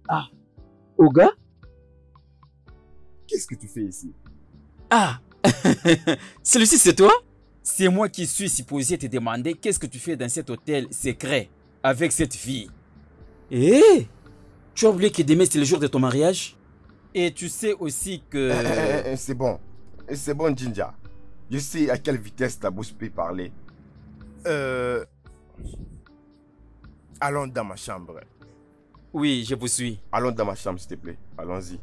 Ah, Oga? Qu'est-ce que tu fais ici? Ah, celui-ci c'est toi? C'est moi qui suis supposé te demander qu'est-ce que tu fais dans cet hôtel secret avec cette fille. Eh, tu as oublié que demain c'est le jour de ton mariage? Et tu sais aussi que... C'est bon. C'est bon, Jinja. Je sais à quelle vitesse ta bouche peut parler. Allons dans ma chambre. Oui, je vous suis. Allons dans ma chambre, s'il te plaît. Allons-y.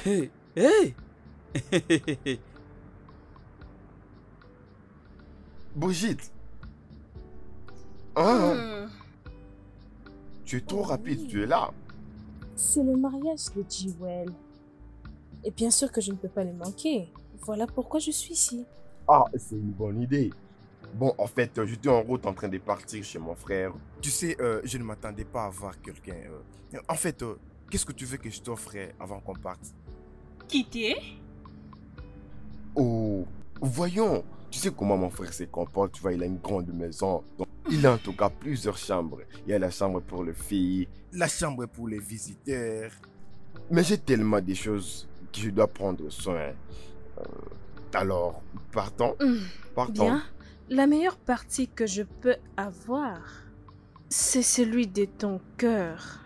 Hey, hey. Brigitte. Hein? Tu es trop rapide, tu es là. C'est le mariage de Jewel. Et bien sûr que je ne peux pas le manquer. Voilà pourquoi je suis ici. Ah, c'est une bonne idée. Bon, en fait, j'étais en route en train de partir chez mon frère. Tu sais, je ne m'attendais pas à voir quelqu'un. En fait, qu'est-ce que tu veux que je t'offre avant qu'on parte? Quitter? Oh, voyons. Tu sais comment mon frère se comporte, tu vois, il a une grande maison. Donc, il a en tout cas plusieurs chambres. Il y a la chambre pour les filles, la chambre pour les visiteurs. Mais j'ai tellement de choses que je dois prendre soin. Alors, partons. Partons. Bien. La meilleure partie que je peux avoir, c'est celui de ton cœur.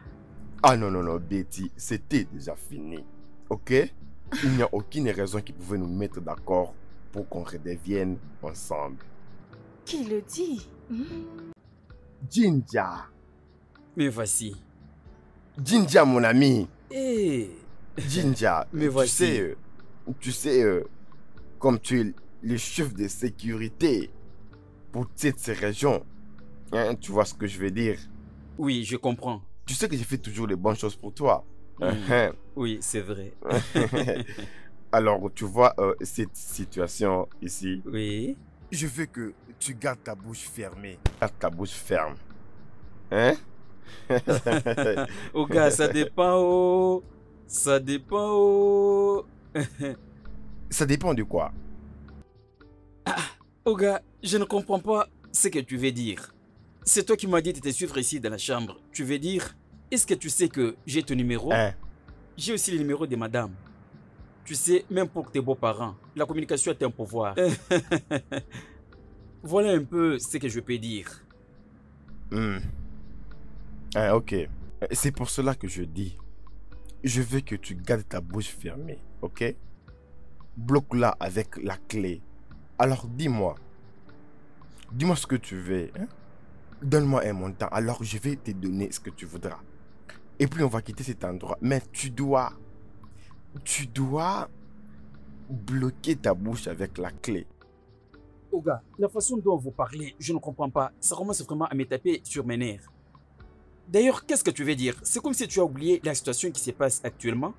Ah non, non, non, Betty, c'était déjà fini. Ok? Il n'y a aucune raison qui pouvait nous mettre d'accord pour qu'on redevienne ensemble. Qui le dit? Jinja. Me voici. Jinja, mon ami. Eh, Jinja, Me voici. Tu sais, comme tu es le chef de sécurité pour cette région, hein, tu vois ce que je veux dire? oui, je comprends. Tu sais que je fais toujours les bonnes choses pour toi. Oui, c'est vrai. Alors, tu vois cette situation ici. Oui. Je veux que tu gardes ta bouche fermée. Garde ta bouche ferme. Hein? Oga, ça dépend. Oh. Ça dépend. Oh. Ça dépend de quoi? Oga, je ne comprends pas ce que tu veux dire. C'est toi qui m'as dit de te suivre ici dans la chambre. Tu veux dire, est-ce que tu sais que j'ai ton numéro? Hein? J'ai aussi le numéro de madame. Tu sais, même pour tes beaux-parents, la communication est un pouvoir. Voilà un peu ce que je peux dire. Ah, ok. C'est pour cela que je dis. Je veux que tu gardes ta bouche fermée, ok? Bloque-la avec la clé. Alors dis-moi. Dis-moi ce que tu veux. Hein? Donne-moi un montant. Alors je vais te donner ce que tu voudras. Et puis on va quitter cet endroit. Mais tu dois bloquer ta bouche avec la clé. Oga, la façon dont vous parlez, je ne comprends pas. Ça commence vraiment à me taper sur mes nerfs. D'ailleurs, qu'est-ce que tu veux dire? C'est comme si tu as oublié la situation qui se passe actuellement.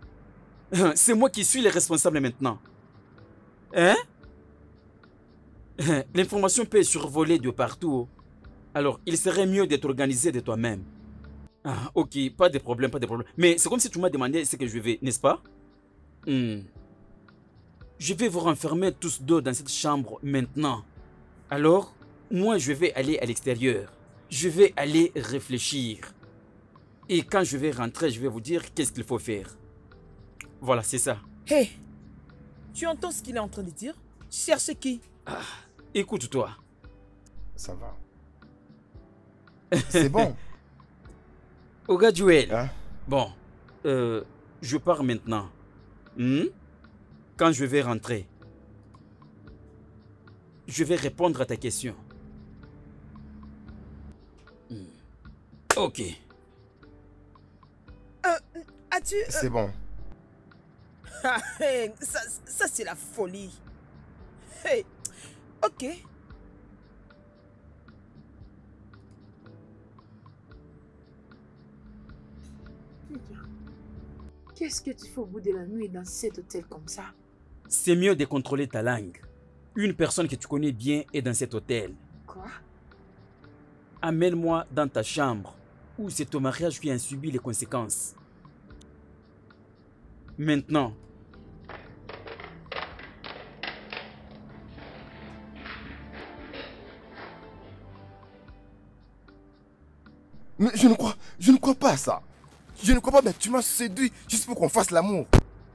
C'est moi qui suis le responsable maintenant. Hein? L'information peut survoler de partout. Alors, il serait mieux d'être organisé de toi-même. Ah, ok, pas de problème, pas de problème. Mais c'est comme si tu m'as demandé ce que je vais, n'est-ce pas? Je vais vous renfermer tous deux dans cette chambre maintenant. Alors, moi, je vais aller à l'extérieur. Je vais aller réfléchir. Et quand je vais rentrer, je vais vous dire qu'est-ce qu'il faut faire. Voilà, c'est ça. Hé, tu entends ce qu'il est en train de dire? Cherche qui? Écoute-toi. Ça va. C'est bon. Oga Joel. Hein? Bon, je pars maintenant. Quand je vais rentrer, je vais répondre à ta question. Ok. As-tu... C'est bon. Ah, hey, ça c'est la folie. Hey, ok. Qu'est-ce que tu fais au bout de la nuit dans cet hôtel comme ça? C'est mieux de contrôler ta langue. Une personne que tu connais bien est dans cet hôtel. Quoi? Amène-moi dans ta chambre, où c'est ton mariage qui en subit les conséquences. Maintenant. Mais je ne crois pas à ça. Je ne crois pas, mais tu m'as séduit juste pour qu'on fasse l'amour.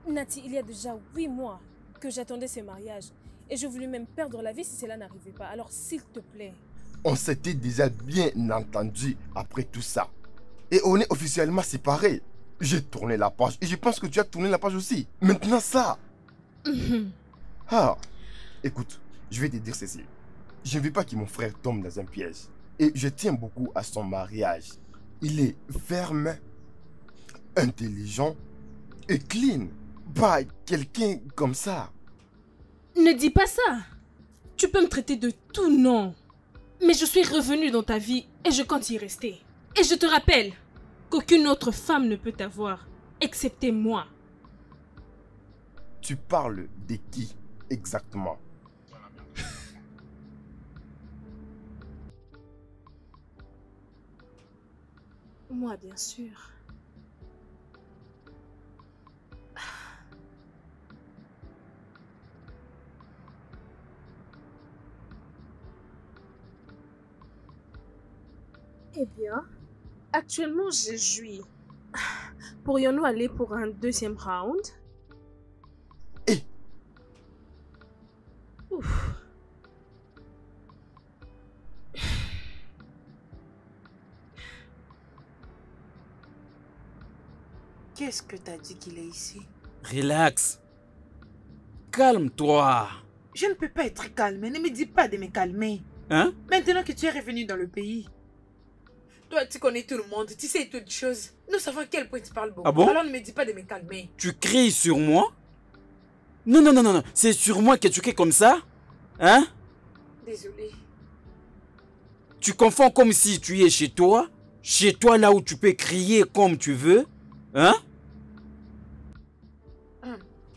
Nati, il y a déjà 8 mois que j'attendais ce mariage. Et je voulais même perdre la vie si cela n'arrivait pas. Alors s'il te plaît. On s'était déjà bien entendu après tout ça. Et on est officiellement séparés. J'ai tourné la page et je pense que tu as tourné la page aussi. Maintenant ça. Ah, écoute, je vais te dire ceci. Je ne veux pas que mon frère tombe dans un piège. Et je tiens beaucoup à son mariage. Il est ferme, intelligent et clean. Pas quelqu'un comme ça. Ne dis pas ça. Tu peux me traiter de tout nom. Mais je suis revenue dans ta vie et je compte y rester. Et je te rappelle qu'aucune autre femme ne peut t'avoir, excepté moi. Tu parles de qui exactement? Moi, bien sûr. Eh bien, actuellement, je jouis. Pourrions-nous aller pour un deuxième round? Eh, Ouf. Qu'est-ce que t'as dit qu'il est ici? Relax. Calme-toi. Je ne peux pas être calme. Ne me dis pas de me calmer. Hein? Maintenant que tu es revenu dans le pays. Toi, tu connais tout le monde. Tu sais toutes choses. Nous savons à quel point tu parles beaucoup. Ah bon? Alors ne me dis pas de me calmer. Tu cries sur moi? Non, non, non, non, non. C'est sur moi que tu cries comme ça? Hein? Désolée. Tu confonds comme si tu es chez toi? Chez toi là où tu peux crier comme tu veux? Hein?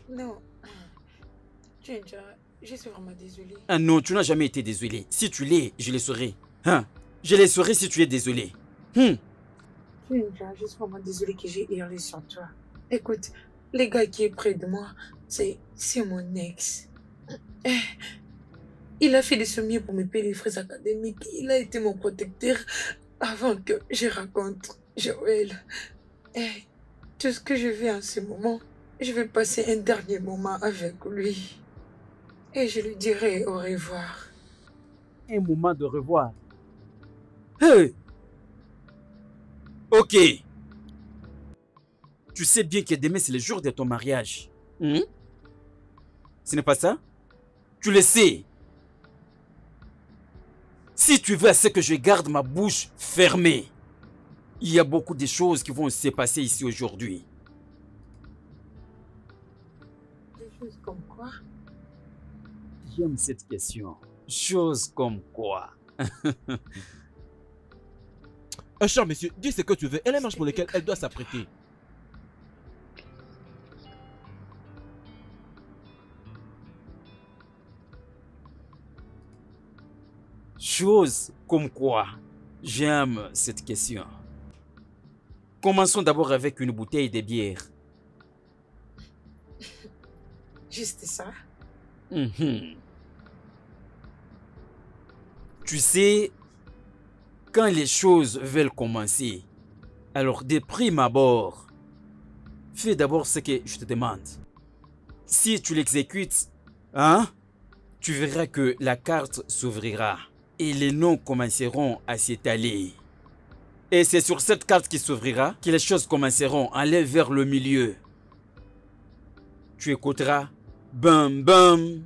Non. Ginger, je suis vraiment désolée. Ah non, tu n'as jamais été désolé. Si tu l'es, je le serai. Hein? Je le serai si tu es désolé. Ginger, je suis vraiment désolée que j'ai hurlé sur toi. Écoute, le gars qui est près de moi, c'est mon ex. Il a fait de son mieux pour me payer les frais académiques. Il a été mon protecteur avant que je rencontre Joël. Tout ce que je fais en ce moment, je vais passer un dernier moment avec lui. Et je lui dirai au revoir. Un moment de revoir. Hey! Ok. Tu sais bien que demain c'est le jour de ton mariage. Hmm? Ce n'est pas ça? Tu le sais. Si tu veux à ce que je garde ma bouche fermée, il y a beaucoup de choses qui vont se passer ici aujourd'hui. Des choses comme quoi? J'aime cette question. Choses comme quoi? Cher monsieur, dis ce que tu veux. Elle est un match pour lequel elle doit s'apprêter. Choses comme quoi? J'aime cette question. Commençons d'abord avec une bouteille de bière. Juste ça? Mhm. Tu sais, quand les choses veulent commencer, alors de prime abord, fais d'abord ce que je te demande. Si tu l'exécutes, hein, tu verras que la carte s'ouvrira et les noms commenceront à s'étaler. Et c'est sur cette carte qui s'ouvrira que les choses commenceront à aller vers le milieu. Tu écouteras bam bam.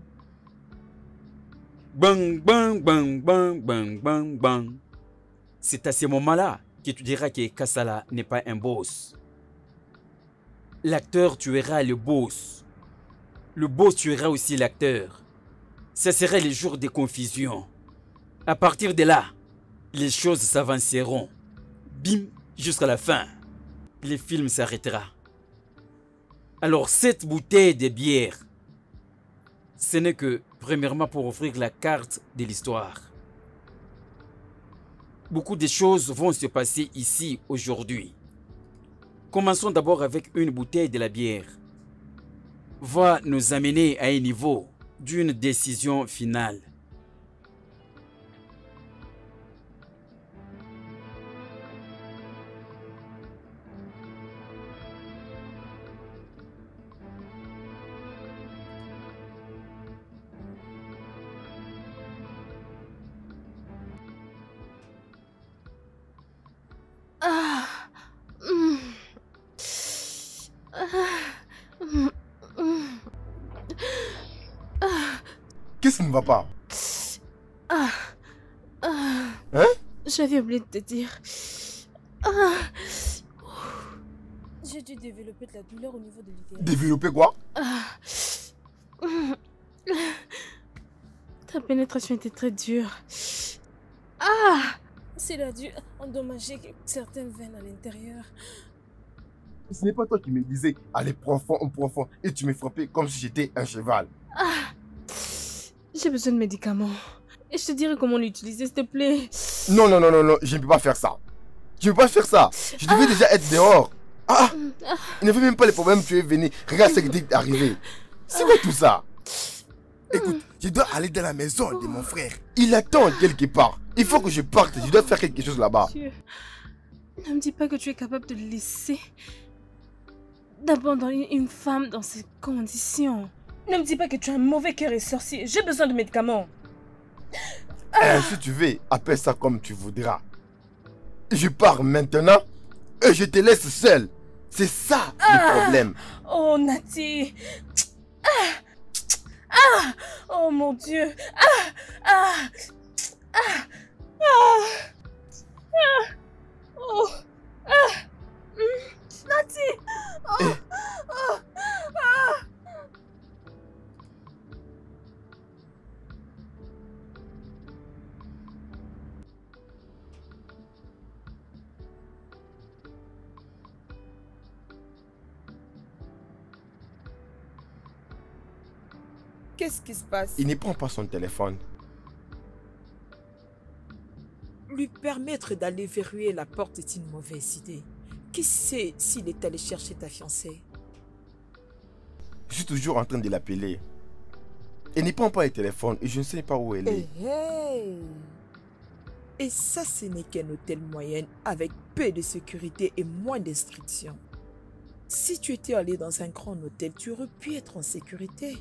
Bang bang bang bang bang bang bang. C'est à ce moment-là que tu diras que Kassala n'est pas un boss. L'acteur tuera le boss. Le boss tuera aussi l'acteur. Ce serait le jour de confusion. À partir de là, les choses s'avanceront. Bim, jusqu'à la fin. Le film s'arrêtera. Alors cette bouteille de bière, ce n'est que premièrement pour ouvrir la carte de l'histoire. Beaucoup de choses vont se passer ici aujourd'hui. Commençons d'abord avec une bouteille de la bière. Va nous amener à un niveau d'une décision finale. Qu'est-ce qui ne va pas? Ah. Hein? J'avais oublié de te dire. Ah. J'ai dû développer de la douleur au niveau de l'utérus. Développer quoi? Ta pénétration était très dure. Ah. Cela a dû endommager certaines veines à l'intérieur. Ce n'est pas toi qui me disais, allez, prends fond, et tu me frappais comme si j'étais un cheval. J'ai besoin de médicaments. Et je te dirai comment l'utiliser, s'il te plaît. Non, je ne peux pas faire ça. Je ne peux pas faire ça. Je devais déjà être dehors. Il ne fait même pas les problèmes, tu es venu. Regarde ce qui est arrivé. C'est quoi tout ça? Écoute, je dois aller dans la maison de mon frère. Il attend quelque part. Il faut que je parte, je dois faire quelque chose là-bas. Dieu, ne me dis pas que tu es capable de laisser d'abandonner une femme dans ces conditions. Ne me dis pas que tu as un mauvais cœur et sorcier. J'ai besoin de médicaments. Si tu veux, appelle ça comme tu voudras. Je pars maintenant et je te laisse seul. C'est ça le problème. Oh, Nati. Oh, mon Dieu. Nati. Qu'est-ce qui se passe? Il ne prend pas son téléphone. Lui permettre d'aller verrouiller la porte est une mauvaise idée. Qui sait s'il est allé chercher ta fiancée? Je suis toujours en train de l'appeler. Il ne prend pas le téléphone et je ne sais pas où elle est. Et ça, ce n'est qu'un hôtel moyen avec peu de sécurité et moins d'instructions. Si tu étais allé dans un grand hôtel, tu aurais pu être en sécurité.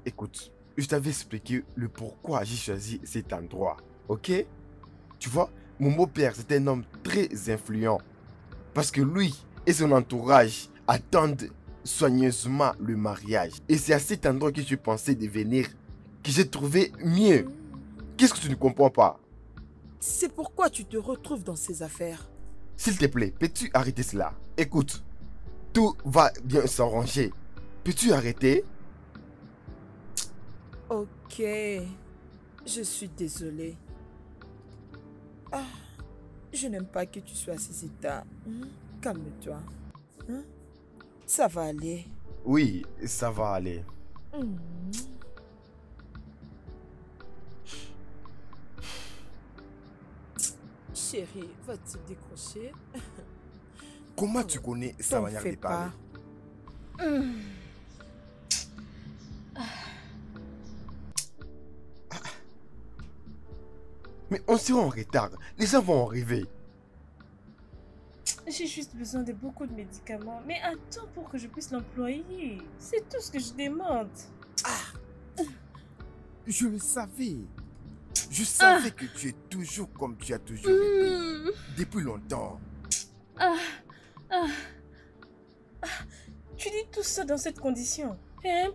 Écoute, je t'avais expliqué le pourquoi j'ai choisi cet endroit, ok? Tu vois, mon beau-père, c'est un homme très influent. Parce que lui et son entourage attendent soigneusement le mariage. Et c'est à cet endroit que je pensais de venir que j'ai trouvé mieux. Qu'est-ce que tu ne comprends pas? C'est pourquoi tu te retrouves dans ces affaires. S'il te plaît, peux-tu arrêter cela? Écoute, tout va bien s'arranger. Peux-tu arrêter? Ok, je suis désolée. Je n'aime pas que tu sois à ces états. Calme-toi. Ça va aller. Oui, ça va aller. Chérie, vas-tu décrocher? Comment tu connais sa T'en manière fais de parler? pas. Mais on sera en retard. Les gens vont arriver. J'ai juste besoin de beaucoup de médicaments. Mais attends pour que je puisse l'employer. C'est tout ce que je demande. Je le savais. Je savais que tu es toujours comme tu as toujours été. Depuis longtemps. Tu dis tout ça dans cette condition.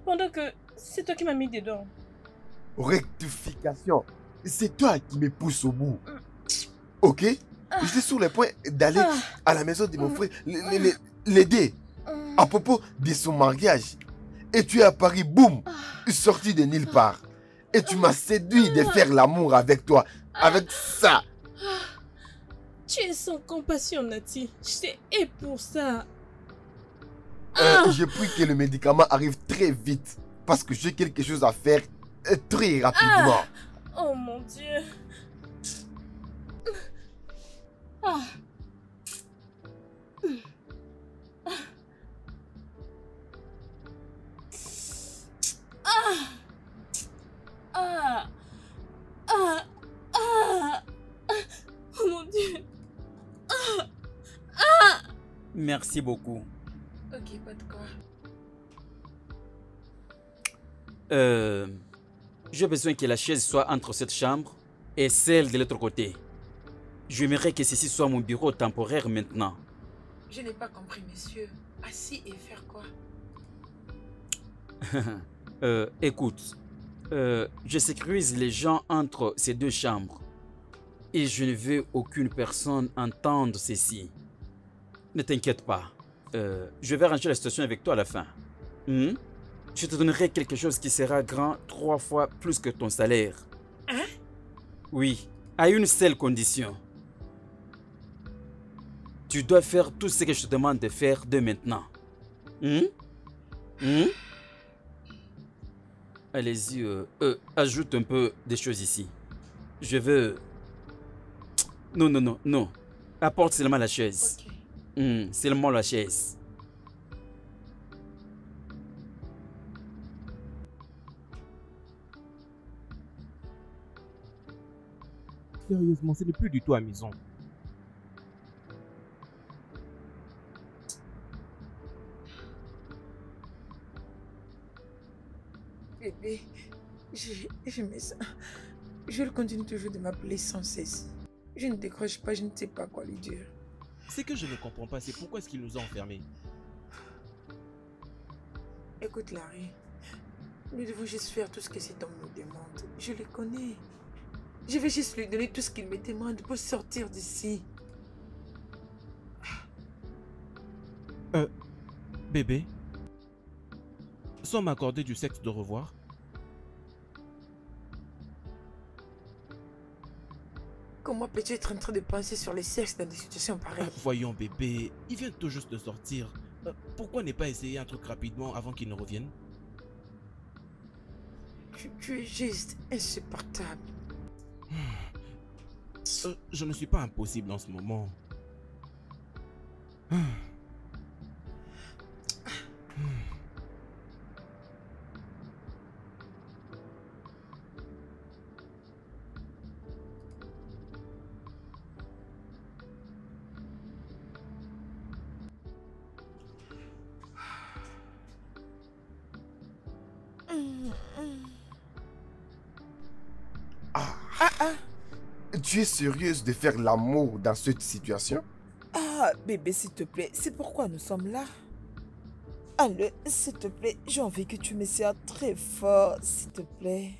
Pendant que c'est toi qui m'as mis dedans. Rectification. C'est toi qui me pousse au bout. Ok? J'étais sur le point d'aller à la maison de mon frère l'aider à propos de son mariage. Et tu es à Paris, boum, sorti de nulle part. Et tu m'as séduit de faire l'amour avec toi. Avec ça. Tu es sans compassion, Nati. Je t'ai aidé pour ça. Je prie que le médicament arrive très vite. Parce que j'ai quelque chose à faire très rapidement. Oh mon Dieu. Oh mon Dieu. Merci beaucoup. Ok, pas de quoi. J'ai besoin que la chaise soit entre cette chambre et celle de l'autre côté. J'aimerais que ceci soit mon bureau temporaire maintenant. Je n'ai pas compris, monsieur. Assis et faire quoi? Écoute, je sécurise les gens entre ces deux chambres et je ne veux aucune personne entendre ceci. Ne t'inquiète pas, je vais ranger la situation avec toi à la fin. Hmm? Je te donnerai quelque chose qui sera grand 3 fois plus que ton salaire. Hein? Oui, à une seule condition. Tu dois faire tout ce que je te demande de faire de maintenant. Hmm? Hmm? Allez-y, ajoute un peu des choses ici. Je veux... Non, non, non, non. Apporte seulement la chaise. Ok. Seulement la chaise. Sérieusement, ce n'est plus du tout amusant. Bébé, je me sens... Je continue toujours de m'appeler sans cesse. Je ne décroche pas, je ne sais pas quoi lui dire. Ce que je ne comprends pas, c'est pourquoi est-ce qu'il nous a enfermés. Écoute, Larry, nous devons juste faire tout ce que cet homme nous demande. Je le connais. Je vais juste lui donner tout ce qu'il me demande pour sortir d'ici. Bébé, sans m'accorder du sexe de revoir? Comment peux-tu être en train de penser sur le sexe dans des situations pareilles? Voyons bébé, il vient tout juste de sortir. Pourquoi ne pas essayer un truc rapidement avant qu'il ne revienne? Tu es juste insupportable. Je ne suis pas impossible en ce moment. Tu es sérieuse de faire l'amour dans cette situation? Ah, bébé, s'il te plaît, c'est pourquoi nous sommes là. Allez, s'il te plaît, j'ai envie que tu me serres très fort, s'il te plaît.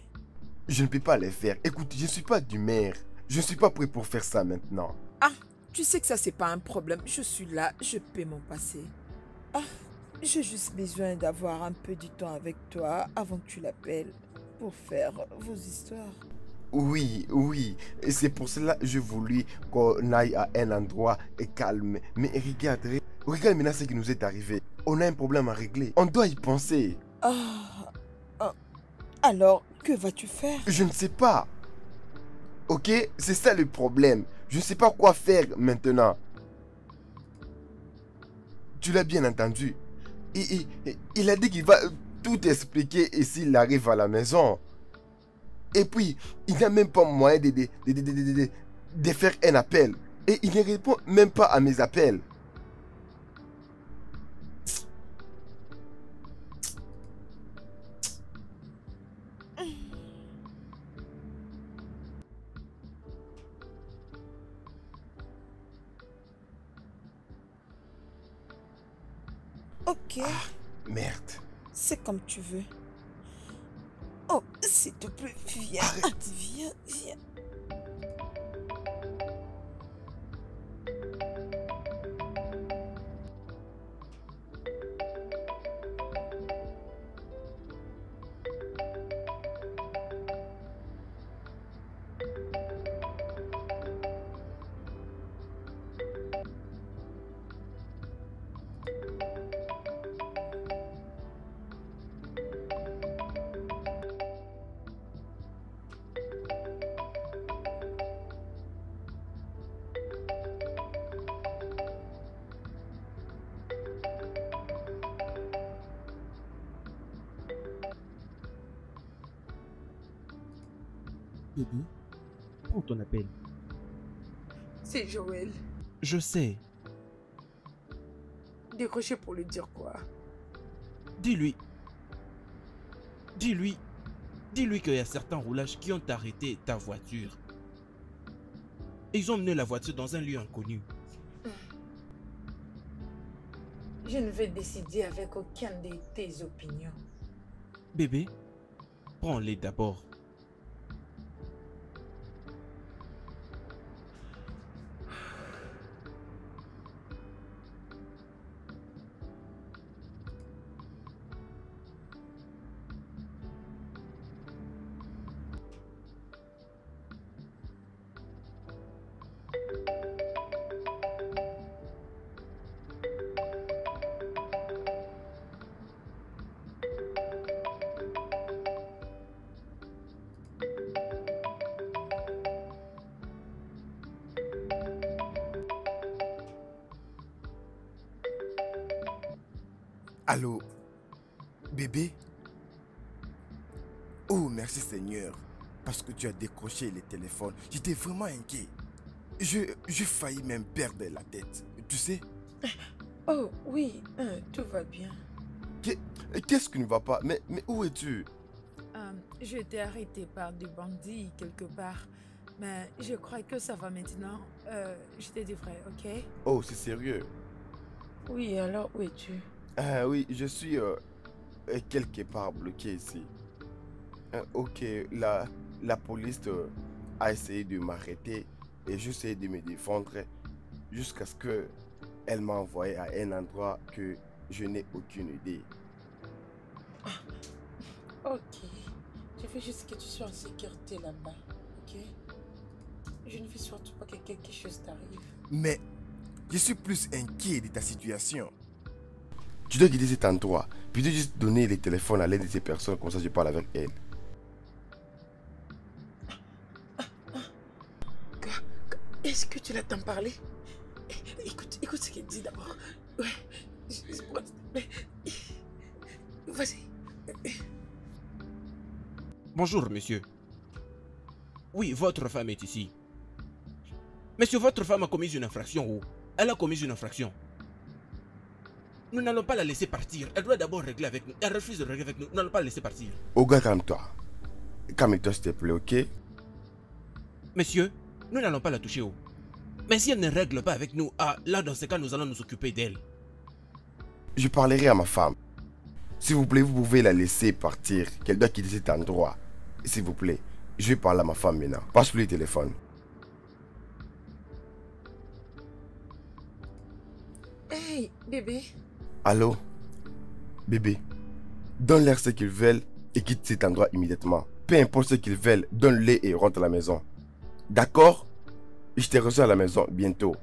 Je ne peux pas les faire. Écoute, je ne suis pas d'humeur. Je ne suis pas prêt pour faire ça maintenant. Ah, tu sais que ça, c'est pas un problème. Je suis là, je peux m'en passer. Ah, j'ai juste besoin d'avoir un peu du temps avec toi avant que tu l'appelles pour faire vos histoires. Oui, oui. Et c'est pour cela que j'ai voulu qu'on aille à un endroit calme. Mais regarde, regarde maintenant ce qui nous est arrivé. On a un problème à régler. On doit y penser. Alors, que vas-tu faire? Je ne sais pas. Ok? C'est ça le problème. Je ne sais pas quoi faire maintenant. Tu l'as bien entendu. Il a dit qu'il va tout expliquer et s'il arrive à la maison. Et puis, il n'a même pas moyen de faire un appel. Et il ne répond même pas à mes appels. Ok, Merde. c'est comme tu veux. Oh, s'il te plaît, viens. Arrête. Viens, viens. Bébé, prends ton appel. C'est Joël. Je sais. Décrocher pour lui dire quoi? Dis-lui. Dis-lui. Dis-lui qu'il y a certains roulages qui ont arrêté ta voiture. Et ils ont mené la voiture dans un lieu inconnu. Je ne vais décider avec aucune de tes opinions. Bébé, prends-les d'abord. Allô, bébé? Oh, merci Seigneur, parce que tu as décroché le téléphone. J'étais vraiment inquiet. J'ai failli même perdre la tête, tu sais? Oh oui, tout va bien. Qu'est-ce qui ne va pas? Mais où es-tu? J'ai été arrêtée par des bandits quelque part. Mais je crois que ça va maintenant. Je te devrais, ok? Oh, c'est sérieux? Oui, alors où es-tu? Ah oui, je suis quelque part bloqué ici. Ok, la police a essayé de m'arrêter et j'essaie de me défendre jusqu'à ce que elle m'a envoyé à un endroit que je n'ai aucune idée. Ok. Je veux juste que tu sois en sécurité là-bas, ok? Je ne veux surtout pas que quelque chose t'arrive. Mais je suis plus inquiet de ta situation. Tu dois quitter cet endroit, puis tu dois juste donner les téléphones à l'aide de ces personnes, comme ça je parle avec elles. Est-ce que tu l'entends parler? Écoute ce qu'il dit d'abord. Ouais. Vas-y. Bonjour, monsieur. Oui, votre femme est ici. Monsieur, votre femme a commis une infraction ou elle a commis une infraction. Nous n'allons pas la laisser partir. Elle doit d'abord régler avec nous. Elle refuse de régler avec nous. Nous n'allons pas la laisser partir. Oga, calme-toi. Calme-toi, s'il te plaît, ok? Monsieur, nous n'allons pas la toucher. Oh. Mais si elle ne règle pas avec nous, là, dans ce cas, nous allons nous occuper d'elle. Je parlerai à ma femme. S'il vous plaît, vous pouvez la laisser partir. Qu'elle doit quitter cet endroit. S'il vous plaît, je vais parler à ma femme maintenant. Passe-lui le téléphone. Hey, bébé. Allô? Bébé, donne-leur ce qu'ils veulent et quitte cet endroit immédiatement. Peu importe ce qu'ils veulent, donne-les et rentre à la maison. D'accord? Je te reçois à la maison bientôt.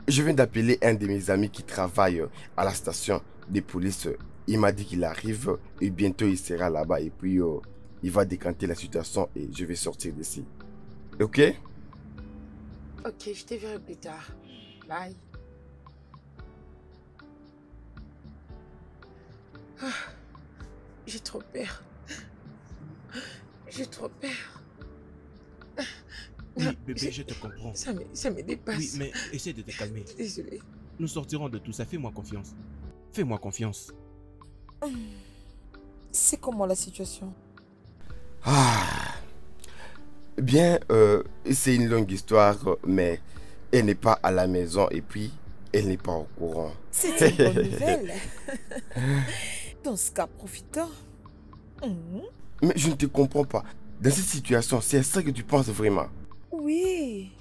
Je viens d'appeler un de mes amis qui travaille à la station de police. Il m'a dit qu'il arrive et bientôt il sera là-bas et puis il va décanter la situation et je vais sortir d'ici. Ok? Ok, je te verrai plus tard. Bye. Ah, j'ai trop peur. J'ai trop peur. Oui, bébé, je te comprends. Ça me dépasse. Oui, mais essaie de te calmer. Désolée. Nous sortirons de tout ça. Fais-moi confiance. Fais-moi confiance. C'est comment la situation? Ah. Bien, c'est une longue histoire, mais elle n'est pas à la maison et puis elle n'est pas au courant. C'est une bonne nouvelle. Dans ce cas, profitons. Mais je ne te comprends pas. Dans cette situation, c'est ça que tu penses vraiment? Oui.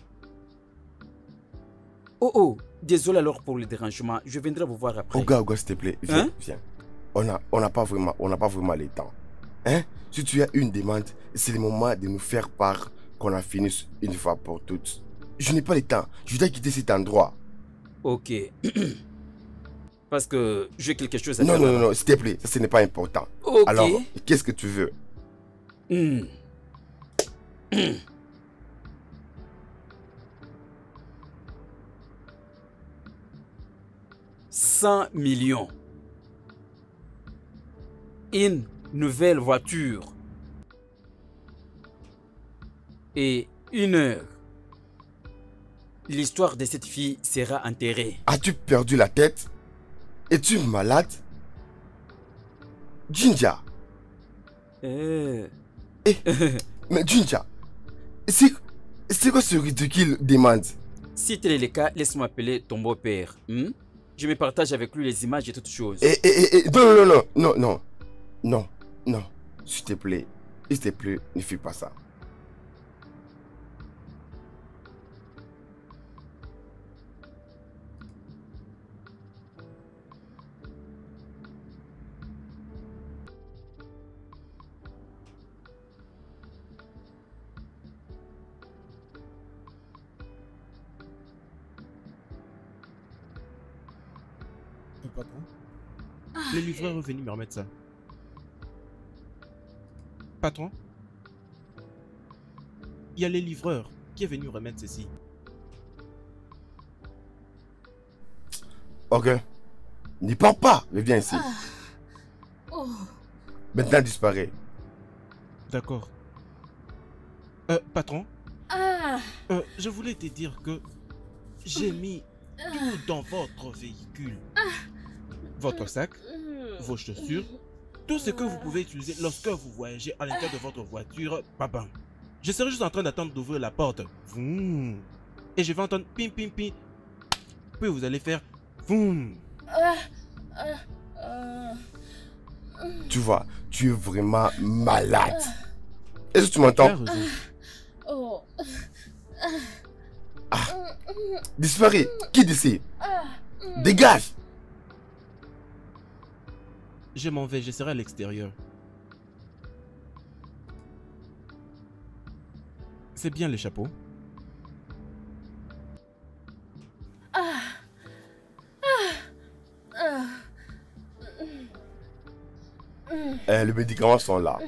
Oh, désolé alors pour le dérangement. Je viendrai vous voir après. Oga, s'il te plaît, viens, Hein? viens. On n'a pas vraiment le temps. Hein? Si tu as une demande, c'est le moment de nous faire part qu'on a fini une fois pour toutes. Je n'ai pas le temps. Je dois quitter cet endroit. Ok. Parce que j'ai quelque chose à Non, faire. non, là-bas. non, s'il te plaît, ça ce n'est pas important. Ok. Alors, qu'est-ce que tu veux? Hmm. 100 millions. Une nouvelle voiture. Et 1 heure. L'histoire de cette fille sera enterrée. As-tu perdu la tête? Es-tu malade? Jinja, Euh, mais Jinja, c'est quoi ce ridicule demande? Si tel est le cas, laisse-moi appeler ton beau-père. Je me partage avec lui les images et toutes choses. Non, non, non, non, non, non, non, s'il te plaît, ne fais pas ça. Patron, le livreur est venu me remettre ça. Patron, il y a le livreur qui est venu remettre ceci. Ok. N'y parle pas. Reviens ici. Oh. Maintenant, disparaît. D'accord. Patron, Ah. je voulais te dire que j'ai mis tout dans votre véhicule. Votre sac, vos chaussures, tout ce que vous pouvez utiliser lorsque vous voyagez à l'intérieur de votre voiture, papa. Je serai juste en train d'attendre d'ouvrir la porte. Vroom. Et je vais entendre pim pim pim. Puis vous allez faire vroom. Tu vois, tu es vraiment malade. Est-ce que tu Tu as m'entends? raison. Oh. Disparaît. Qui d'ici? Dégage. Je m'en vais, je serai à l'extérieur. C'est bien le chapeau. Les médicaments sont là.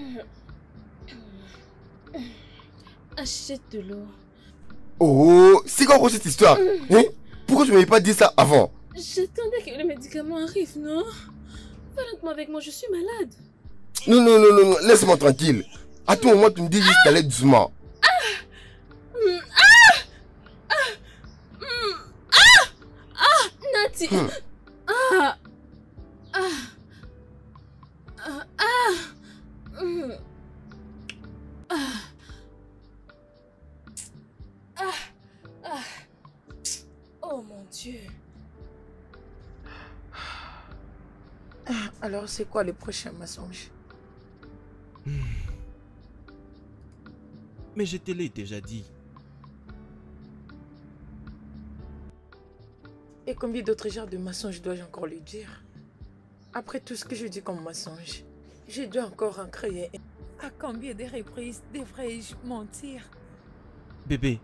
Achète de l'eau. Oh, c'est quoi encore cette histoire? Hein? Pourquoi tu ne m'avais pas dit ça avant? J'attendais que le médicament arrive, non? Va lentement avec moi, je suis malade. Non, non, non, non, non, laisse-moi tranquille. À tout moment, tu me dis juste d'aller doucement. Nati. Oh mon Dieu. Alors, c'est quoi le prochain mensonge? Mais je te l'ai déjà dit. Et combien d'autres genres de mensonges dois-je encore lui dire? Après tout ce que je dis comme mensonge, je dois encore en créer un. À combien de reprises devrais-je mentir? Bébé,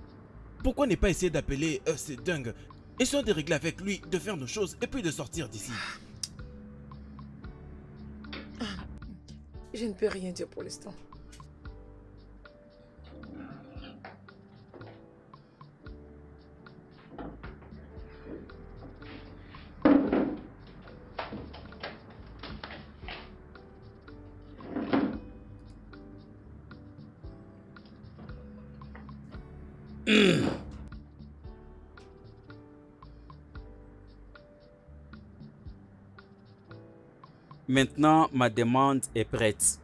pourquoi ne pas essayer d'appeler ces dingues? Essayons de régler avec lui, de faire nos choses et puis de sortir d'ici. Je ne peux rien dire pour l'instant. Maintenant, ma demande est prête.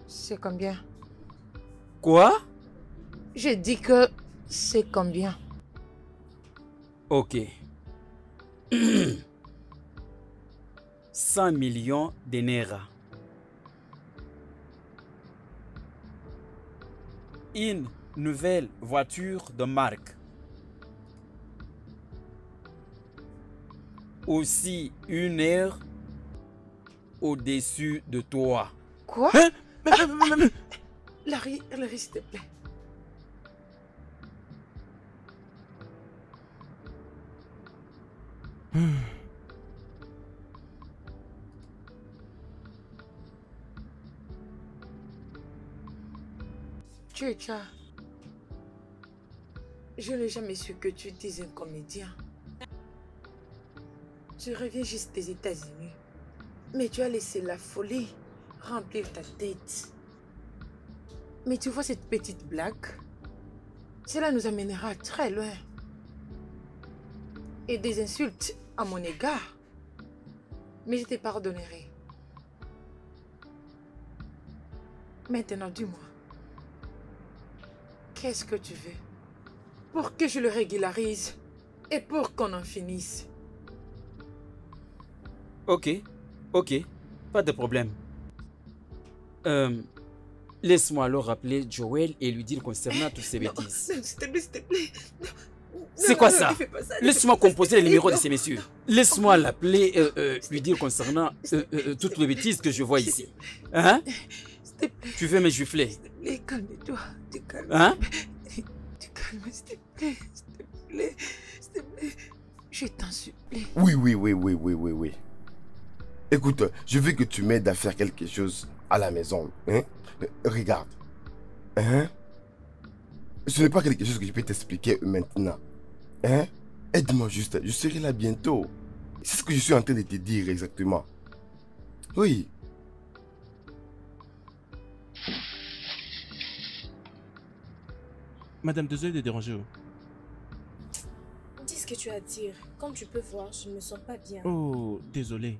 C'est combien? Quoi? J'ai dit que c'est combien? Ok. 100 millions de Naira. Une nouvelle voiture de marque. Aussi une heure au-dessus de toi. Quoi? Hein? Larry, s'il te plaît. Tcha, je n'ai jamais su que tu étais un comédien. Tu reviens juste des États-Unis, mais tu as laissé la folie remplir ta tête. Mais tu vois cette petite blague? Cela nous amènera très loin. Et des insultes à mon égard. Mais je te pardonnerai. Maintenant, dis-moi. Qu'est-ce que tu veux? Pour que je le régularise et pour qu'on en finisse. Ok, ok, pas de problème. Laisse-moi alors rappeler Joël et lui dire concernant toutes ces Non, bêtises. non, s'il te plaît, s'il te plaît. Non, C'est non, quoi non, ça? ne fais pas ça, ne Laisse-moi fais pas ça, composer s'il les te numéros plaît. de ces Non, messieurs. non. Laisse-moi l'appeler, lui dire concernant toutes les bêtises que je vois ici. Hein? S'il te plaît, Tu veux me gifler? s'il te plaît, calme-toi. Te calme. Hein? Te calme, s'il te plaît. S'il te plaît. S'il te plaît. Je t'en supplie. Oui. Écoute, je veux que tu m'aides à faire quelque chose à la maison. Hein? Regarde. Hein? Ce n'est pas quelque chose que je peux t'expliquer maintenant. Hein? Aide-moi juste, je serai là bientôt. C'est ce que je suis en train de te dire exactement. Oui. Madame, désolé de déranger. Dis ce que tu as à dire. Comme tu peux voir, je ne me sens pas bien. Oh, désolé.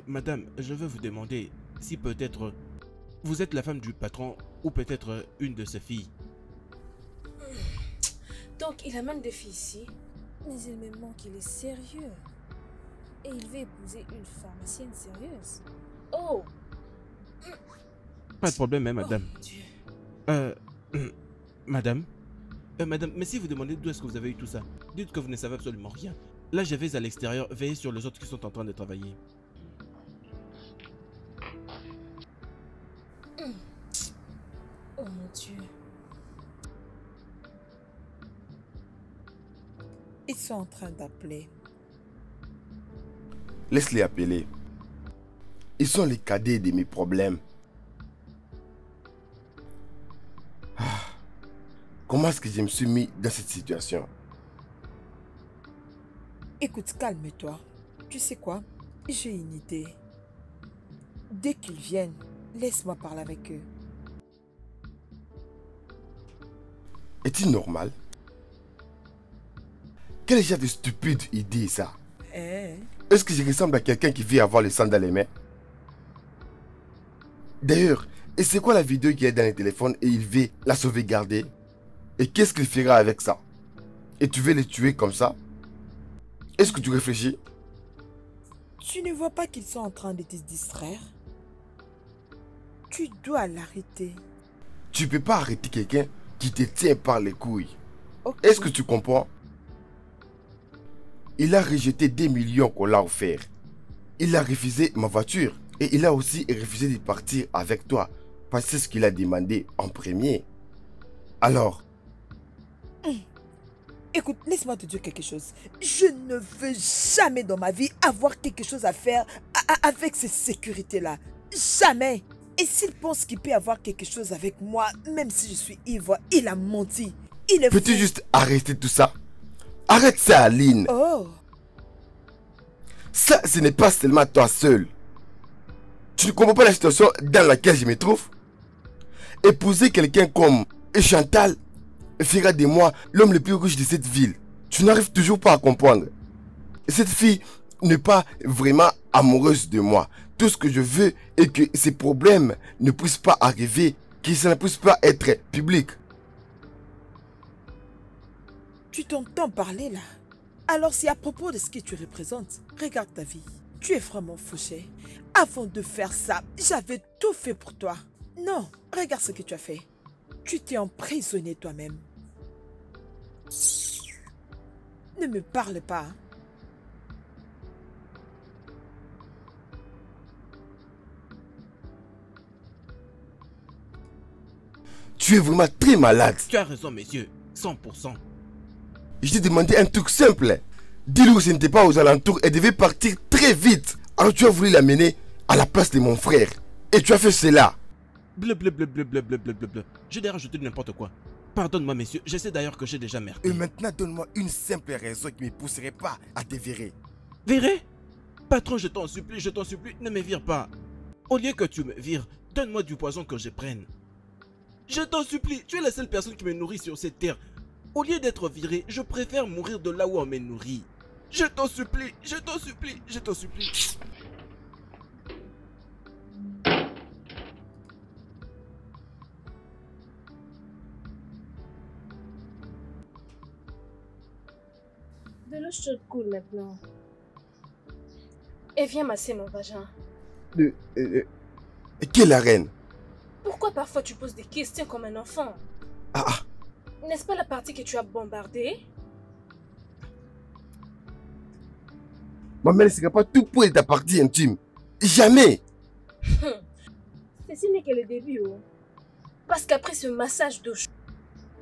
Madame, je veux vous demander si peut-être vous êtes la femme du patron ou peut-être une de ses filles. Donc, il amène des filles ici. Mais il me manque, il est sérieux. Et il veut épouser une pharmacienne sérieuse. Oh, Pas de problème, hein, oh madame. mon Dieu. Madame Madame, mais si vous demandez d'où est-ce que vous avez eu tout ça, dites que vous ne savez absolument rien. Là, je vais à l'extérieur veiller sur les autres qui sont en train de travailler. Oh mon Dieu. Ils sont en train d'appeler. Laisse-les appeler. Ils sont les cadets de mes problèmes. Comment est-ce que je me suis mis dans cette situation? Écoute, calme-toi. Tu sais quoi? J'ai une idée. Dès qu'ils viennent, laisse-moi parler avec eux. Est-il normal? Quel genre de stupide idée ça? Hein? Est-ce que je ressemble à quelqu'un qui veut avoir le sang dans les mains? D'ailleurs, et c'est quoi la vidéo qui est dans le téléphone et il veut la sauvegarder? Et qu'est-ce qu'il fera avec ça? Et tu veux les tuer comme ça? Est-ce que tu réfléchis? Tu ne vois pas qu'ils sont en train de te distraire? Tu dois l'arrêter. Tu peux pas arrêter quelqu'un qui te tient par les couilles. Ok. Est-ce que tu comprends? Il a rejeté des millions qu'on l'a offert. Il a refusé ma voiture. Et il a aussi refusé de partir avec toi. Parce que c'est ce qu'il a demandé en premier. Alors, Écoute, laisse-moi te dire quelque chose. Je ne veux jamais dans ma vie avoir quelque chose à faire avec ces sécurités-là. Jamais. Et s'il pense qu'il peut avoir quelque chose avec moi, même si je suis ivre, il a menti. Il est peux-tu fou. juste arrêter tout ça? Arrête ça, Aline. Oh, Ça, ce n'est pas seulement toi seul. Tu ne comprends pas la situation dans laquelle je me trouve? Épouser quelqu'un comme Chantal fera de moi l'homme le plus riche de cette ville. Tu n'arrives toujours pas à comprendre. Cette fille n'est pas vraiment amoureuse de moi. Tout ce que je veux est que ces problèmes ne puissent pas arriver, que ça ne puisse pas être public. tu t'entends parler là. Alors c'est à propos de ce que tu représentes. Regarde ta vie. Tu es vraiment fauché. Avant de faire ça, j'avais tout fait pour toi. Non, regarde ce que tu as fait. Tu t'es emprisonné toi-même. Ne me parle pas. Tu es vraiment très malade. Tu as raison, monsieur. 100%. Je t'ai demandé un truc simple. Dis-lui que ce n'était pas aux alentours et devait partir très vite. Alors tu as voulu l'amener à la place de mon frère. Et tu as fait cela. Bleu, bleu, bleu, bleu, bleu, bleu, bleu, bleu, bleu. Je n'ai rajouté n'importe quoi. Pardonne-moi, monsieur. Je sais d'ailleurs que j'ai déjà merdé. Et maintenant, donne-moi une simple raison qui ne me pousserait pas à te virer. Virez? Patron, je t'en supplie, ne me vire pas. Au lieu que tu me vires, donne-moi du poison que je prenne. Je t'en supplie, tu es la seule personne qui me nourrit sur cette terre. Au lieu d'être viré, je préfère mourir de là où on me nourrit. Je t'en supplie, je t'en supplie, je t'en supplie. De l'eau chaude coule maintenant. Et viens masser mon vagin. Qui est la reine? Pourquoi parfois tu poses des questions comme un enfant? Ah, ah. N'est-ce pas la partie que tu as bombardée? Maman ne sera pas tout pour ta partie intime. Jamais. Ceci n'est que le début. Oh. Parce qu'après ce massage de chou,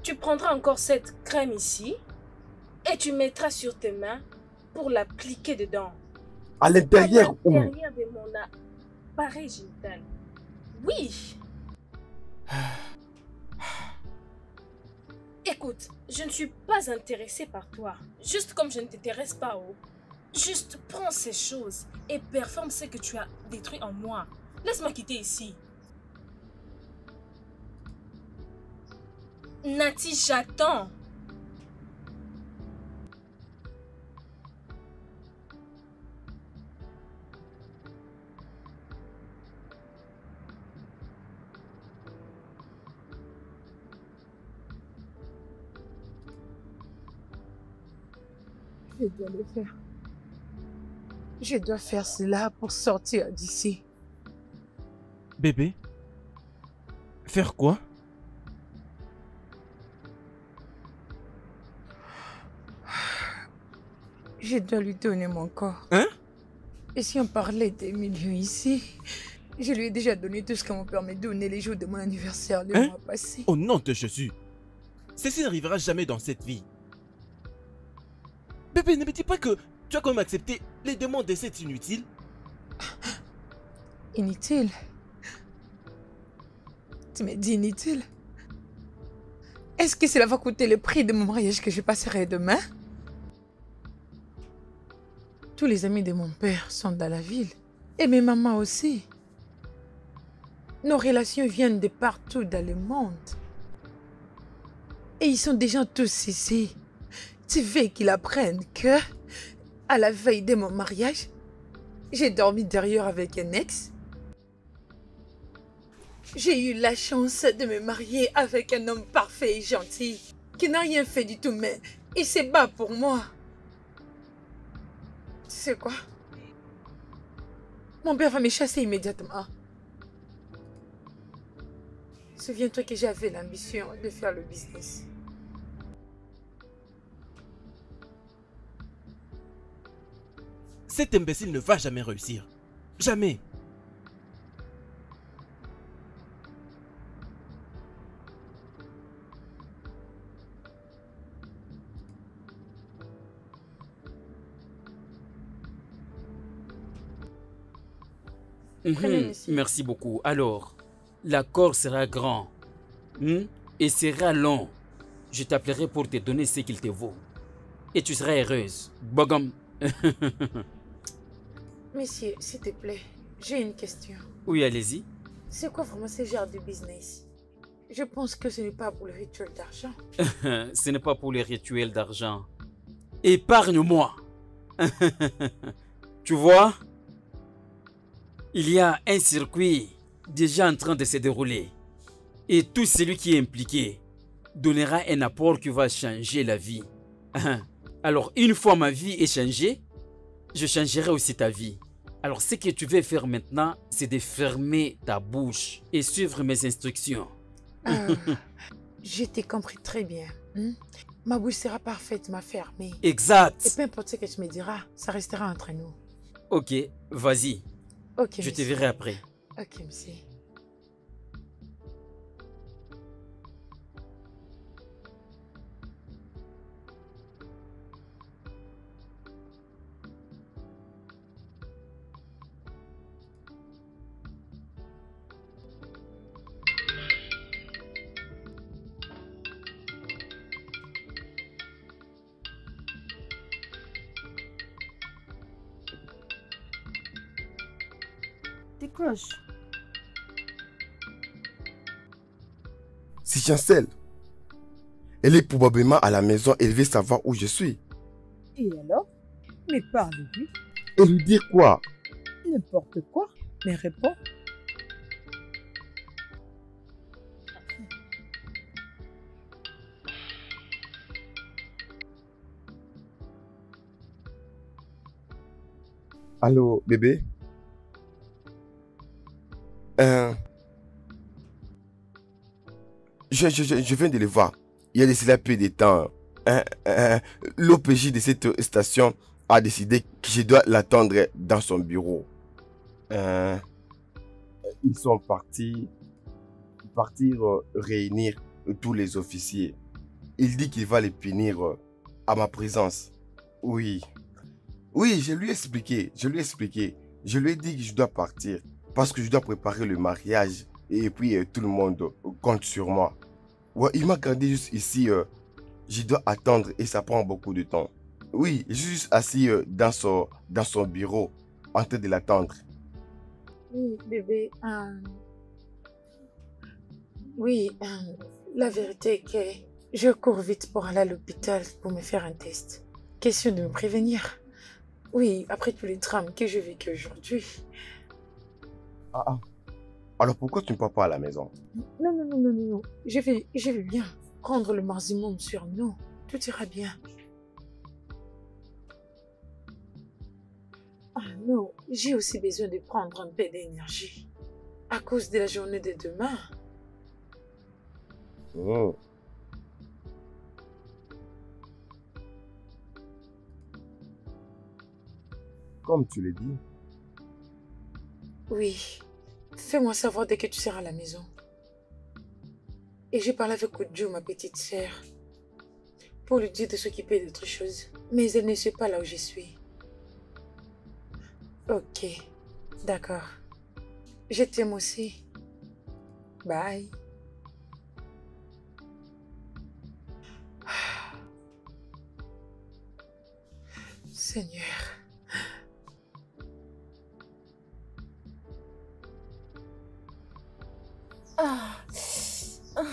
tu prendras encore cette crème ici et tu mettras sur tes mains pour l'appliquer dedans. À l'intérieur À l'intérieur de mon appareil génital. Oui. Écoute, je ne suis pas intéressée par toi. Juste comme je ne t'intéresse pas. Oh. Juste prends ces choses et performe ce que tu as détruit en moi. Laisse-moi quitter ici. Nati, j'attends. Je dois le faire. Je dois faire cela pour sortir d'ici. Bébé? Faire quoi? Je dois lui donner mon corps. Hein? Et si on parlait des millions ici, je lui ai déjà donné tout ce que mon père m'a donné les jours de mon anniversaire le mois passé. Au nom de Jésus. Ceci n'arrivera jamais dans cette vie. Bébé, ne me dis pas que tu as quand même accepté les demandes de cette inutile. Inutile? Tu me dis inutile? Est-ce que cela va coûter le prix de mon mariage que je passerai demain? Tous les amis de mon père sont dans la ville. Et mes mamans aussi. Nos relations viennent de partout dans le monde. Et ils sont déjà tous ici. Tu veux qu'ils apprennent que, à la veille de mon mariage, j'ai dormi derrière avec un ex? J'ai eu la chance de me marier avec un homme parfait et gentil, qui n'a rien fait du tout, mais il se bat pour moi. Tu sais quoi? Mon père va me chasser immédiatement. Souviens-toi que j'avais l'ambition de faire le business. Cet imbécile ne va jamais réussir. Jamais. Prenez, monsieur. Merci beaucoup. Alors, l'accord sera grand et sera long. Je t'appellerai pour te donner ce qu'il te vaut. Et tu seras heureuse. Bogam. Monsieur, s'il te plaît, j'ai une question. Oui, allez-y. C'est quoi vraiment ce genre de business? Je pense que ce n'est pas pour le rituel d'argent. Ce n'est pas pour les rituels d'argent. Épargne-moi. Tu vois, il y a un circuit déjà en train de se dérouler. Et tout celui qui est impliqué donnera un apport qui va changer la vie. Alors, une fois ma vie est changée, je changerai aussi ta vie. Alors, ce que tu veux faire maintenant, c'est de fermer ta bouche et suivre mes instructions. Je t'ai compris très bien. Ma bouche sera parfaitement fermée. Exact. Et peu importe ce que tu me diras, ça restera entre nous. Ok, vas-y. Ok, Je te monsieur. verrai après. Ok, monsieur. Décroche. C'est Chancel. Elle est probablement à la maison et elle veut savoir où je suis. Et alors? Mais parle-lui. Et lui dire quoi? N'importe quoi. Mais réponds. Allô, bébé? Euh, je viens de le voir. Il y a de cela peu de temps. L'OPJ de cette station a décidé que je dois l'attendre dans son bureau. Euh, Ils sont partir réunir tous les officiers. Il dit qu'il va les punir à ma présence. Oui. Oui, je lui ai expliqué. Je lui ai dit que je dois partir parce que je dois préparer le mariage et puis tout le monde compte sur moi. Ouais, il m'a gardé juste ici. Je dois attendre et ça prend beaucoup de temps. Oui, je suis juste assis dans son bureau en train de l'attendre. Oui, bébé. Oui, la vérité est que je cours vite pour aller à l'hôpital pour me faire un test. Question de me prévenir. Oui, après tous les drames que j'ai vécu aujourd'hui. Ah, ah. Alors pourquoi tu ne pars pas à la maison? Non, non, non, non, non, non. Je vais bien prendre le maximum sur nous. Tout ira bien. Ah non, j'ai aussi besoin de prendre un peu d'énergie. À cause de la journée de demain. Hmm. Comme tu l'as dit. Oui, fais-moi savoir dès que tu seras à la maison. Et j'ai parlé avec Oudjou, ma petite sœur, pour lui dire de s'occuper d'autre chose. Mais elle ne sait pas là où je suis. Ok, d'accord. Je t'aime aussi. Bye. Seigneur. Ah. Ah.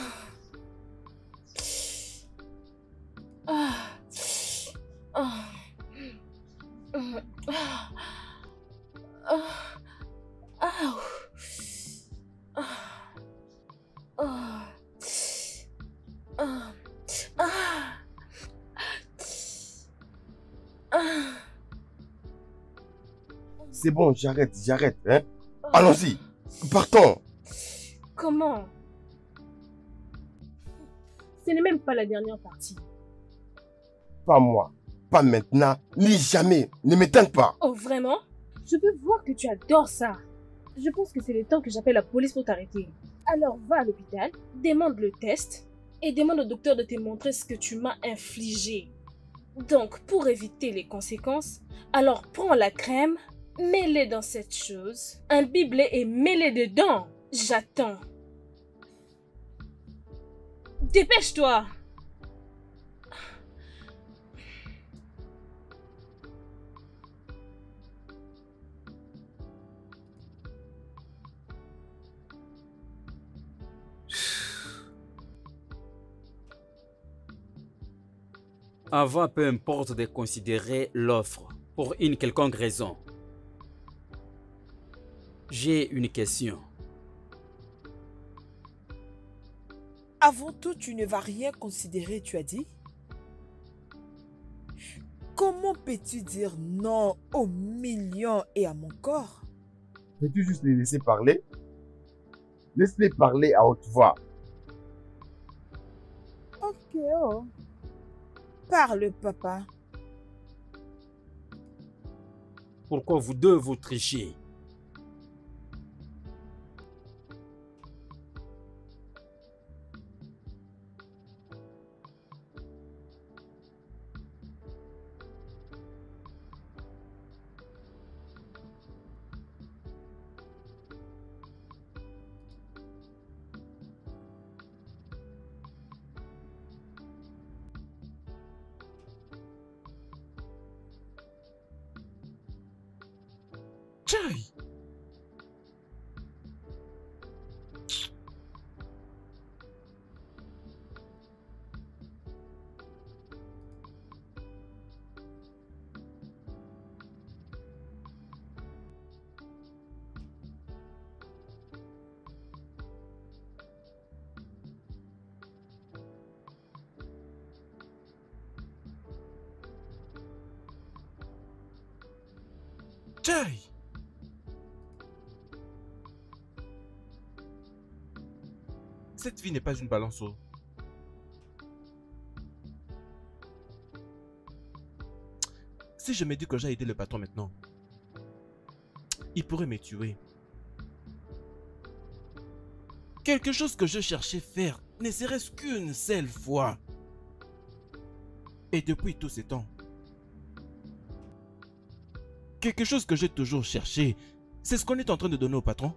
Ah. Ah. Ah. Ah. Ah. Ah. Ah. Ah. Ah. Ah. C'est bon, j'arrête, hein. Oh, Allons-y, partons. comment? Ce n'est même pas la dernière partie. Pas moi, pas maintenant, ni jamais. Ne m'éteins pas. Oh, vraiment? Je peux voir que tu adores ça. Je pense que c'est le temps que j'appelle la police pour t'arrêter. Alors va à l'hôpital, demande le test et demande au docteur de te montrer ce que tu m'as infligé. Donc, pour éviter les conséquences, alors prends la crème, mets-les dans cette chose, imbibe-les et mets-les dedans. J'attends. Dépêche-toi! Avant, peu importe de considérer l'offre pour une quelconque raison. J'ai une question. Avant tout, tu ne vas rien considérer, tu as dit? Comment peux-tu dire non aux millions et à mon corps? Peux-tu juste les laisser parler? Laisse-les parler à haute voix. Ok, oh. Parle, papa. Pourquoi vous deux vous trichez? Chai! Tchaï! Cette vie n'est pas une balance. Si je me dis que j'ai aidé le patron maintenant, il pourrait me tuer. Quelque chose que je cherchais faire, ne serait-ce qu'une seule fois. Et depuis tout ce temps, quelque chose que j'ai toujours cherché, c'est ce qu'on est en train de donner au patron.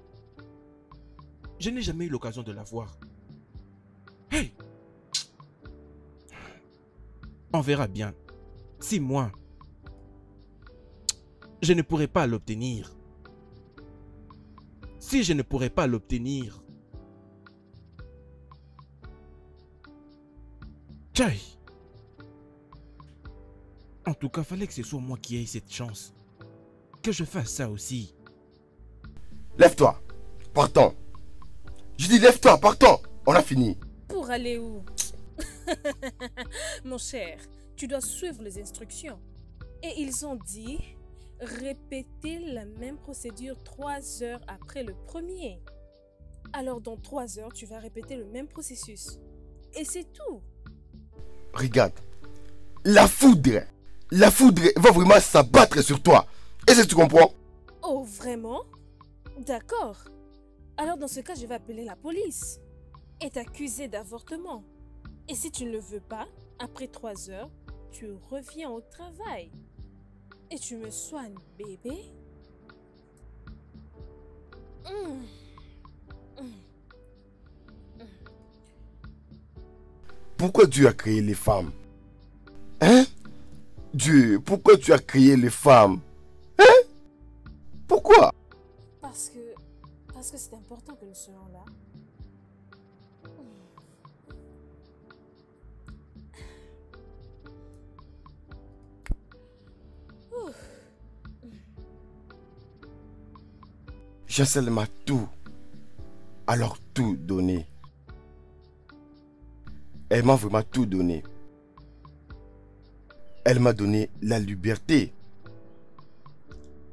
Je n'ai jamais eu l'occasion de l'avoir. Hey! On verra bien. Si moi, je ne pourrais pas l'obtenir. Si je ne pourrais pas l'obtenir. Tchaï! En tout cas, fallait que ce soit moi qui ait cette chance. Que je fasse ça aussi. Lève-toi. Partons. Je dis lève-toi, partons. On a fini. Pour aller où? Mon cher, tu dois suivre les instructions. Et ils ont dit répéter la même procédure 3 heures après le premier. Alors dans 3 heures, tu vas répéter le même processus. Et c'est tout. Regarde. La foudre va vraiment s'abattre sur toi. Est-ce que tu comprends? Oh, vraiment? D'accord. Alors dans ce cas, je vais appeler la police et t'accuser d'avortement. Et si tu ne le veux pas, après 3 heures, tu reviens au travail. Et tu me soignes, bébé. Pourquoi Dieu a créé les femmes? Hein? Dieu, pourquoi tu as créé les femmes? Hein? Pourquoi? Parce que c'est important que nous soyons là. Jacelle m'a tout, alors tout donné. Elle m'a vraiment tout donné. Elle m'a donné la liberté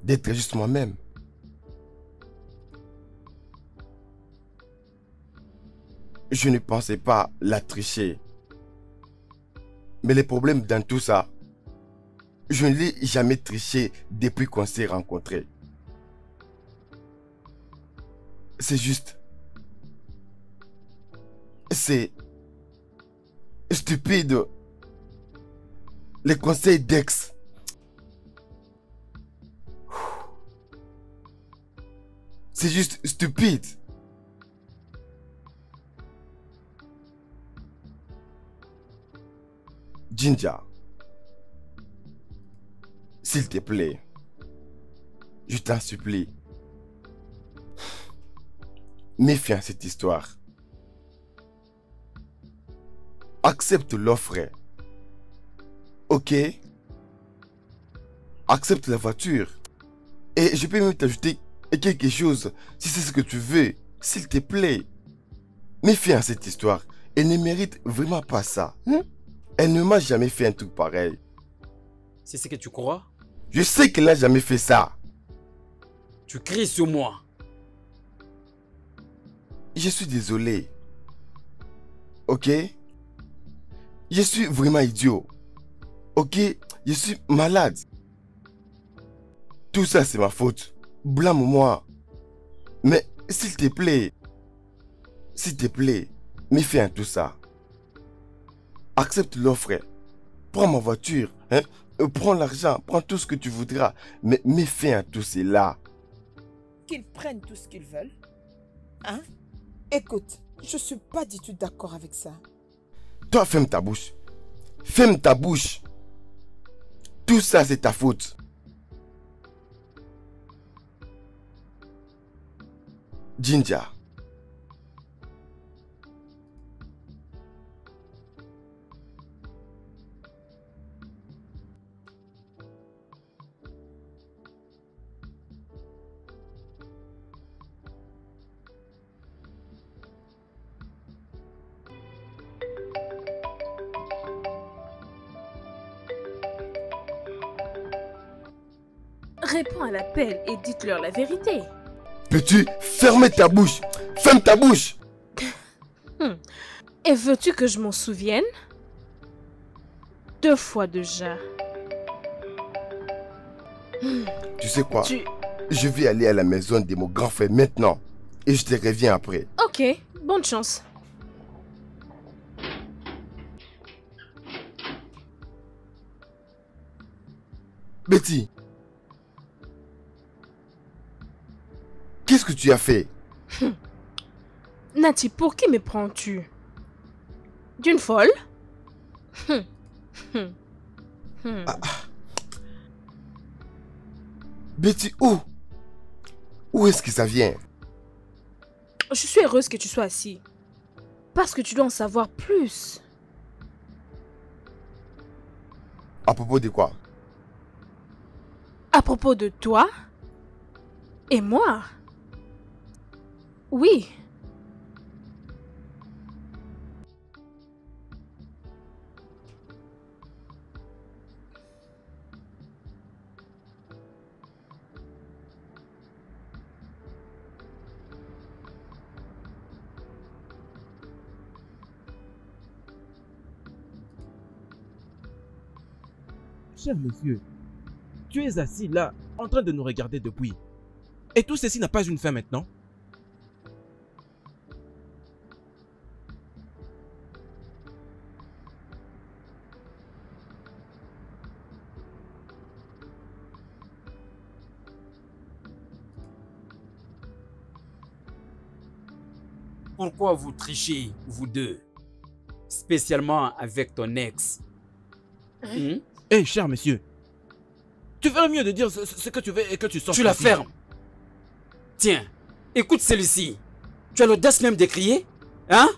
d'être juste moi-même. Je ne pensais pas la tricher. Mais le problème dans tout ça, je ne l'ai jamais triché depuis qu'on s'est rencontrés. C'est juste... C'est... stupide. Les conseils d'ex. C'est juste stupide. Jinja, s'il te plaît, je t'en supplie, méfie à cette histoire. Accepte l'offre. Ok? Accepte la voiture. Et je peux même t'ajouter quelque chose si c'est ce que tu veux. S'il te plaît. Méfie à cette histoire. Elle ne mérite vraiment pas ça. Hein? Elle ne m'a jamais fait un truc pareil. C'est ce que tu crois? Je sais qu'elle n'a jamais fait ça. Tu cries sur moi. Je suis désolé. Ok? Je suis vraiment idiot. Ok? Je suis malade. Tout ça, c'est ma faute. Blâme-moi. Mais s'il te plaît, méfie à tout ça. Accepte l'offre. Prends ma voiture. Hein? Prends l'argent. Prends tout ce que tu voudras. Mais méfie à tout cela. Qu'ils prennent tout ce qu'ils veulent. Hein? Écoute, je suis pas du tout d'accord avec ça. Toi, ferme ta bouche. Ferme ta bouche. Tout ça, c'est ta faute. Jinja. Réponds à l'appel et dites-leur la vérité. Peux-tu fermer ta bouche? Ferme ta bouche! Et veux-tu que je m'en souvienne? 2 fois déjà. Tu sais quoi? Tu... Je vais aller à la maison de mon grand frère maintenant. Et je te reviens après. Ok, bonne chance. Betty! Qu'est-ce que tu as fait? Nati, pour qui me prends-tu? D'une folle? Betty, où? Où est-ce que ça vient? Je suis heureuse que tu sois assis. Parce que tu dois en savoir plus. À propos de quoi? À propos de toi et moi. Oui. Cher monsieur, tu es assis là, en train de nous regarder depuis. Et tout ceci n'a pas une fin maintenant? Pourquoi vous trichez, vous deux? Spécialement avec ton ex. Eh, cher monsieur, tu ferais mieux de dire ce que tu veux et que tu sors. Tu la d'ici. fermes. Tiens, écoute celui-ci. Tu as l'audace même de crier? Hein?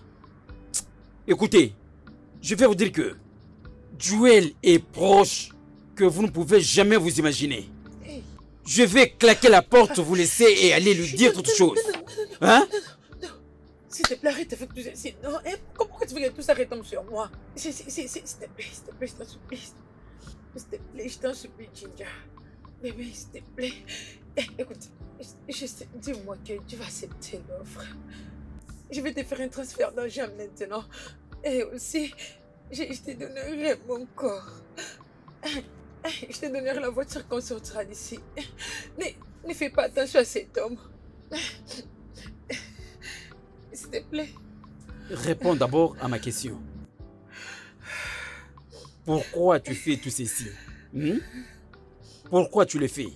Écoutez, je vais vous dire que Joël est proche que vous ne pouvez jamais vous imaginer. Je vais claquer la porte, vous laisser et aller lui dire toute chose. Hein? S'il te plaît, arrête avec tout ça. Non, hein? Pourquoi tu veux que tout ça retombe sur moi? S'il te plaît, je t'en supplie. S'il te plaît, je t'en supplie, Ginger. Bébé, s'il te plaît. Écoute, dis-moi que tu vas accepter l'offre. Je vais te faire un transfert d'argent maintenant. Et aussi, je te donnerai mon corps. Je te donnerai la voiture quand on sortira d'ici. Ne fais pas attention à cet homme. S'il te plaît. Réponds d'abord à ma question. Pourquoi tu fais tout ceci? Pourquoi tu le fais?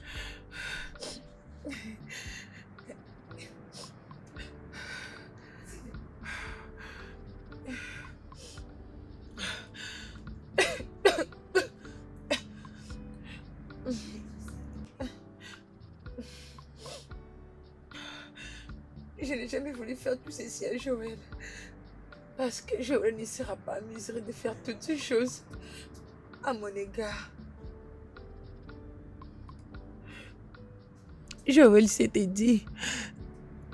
Je n'ai jamais voulu faire tout ceci à Joël. Parce que Joël ne sera pas amusé de faire toutes ces choses à mon égard. Joël s'était dit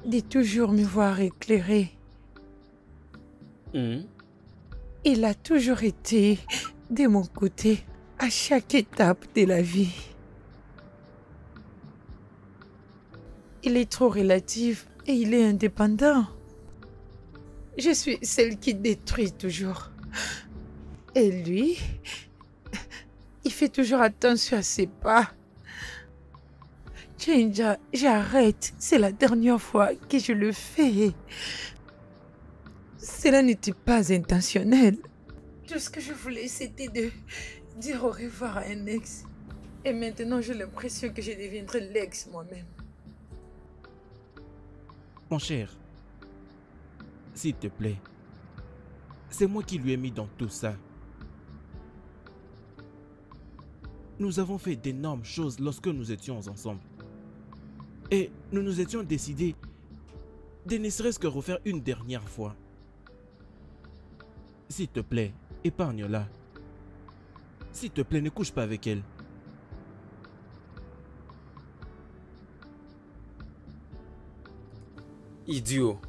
de toujours me voir éclairée. Il a toujours été de mon côté à chaque étape de la vie. Il est trop relatif et il est indépendant. Je suis celle qui détruit toujours. Et lui, il fait toujours attention à ses pas. Ginger, j'arrête. C'est la dernière fois que je le fais. Cela n'était pas intentionnel. Tout ce que je voulais, c'était de dire au revoir à un ex. Et maintenant, j'ai l'impression que je deviendrai l'ex moi-même. Mon cher, s'il te plaît, c'est moi qui lui ai mis dans tout ça. Nous avons fait d'énormes choses lorsque nous étions ensemble. Et nous nous étions décidés de ne serait-ce que refaire une dernière fois. S'il te plaît, épargne-la. S'il te plaît, ne couche pas avec elle. Idiot.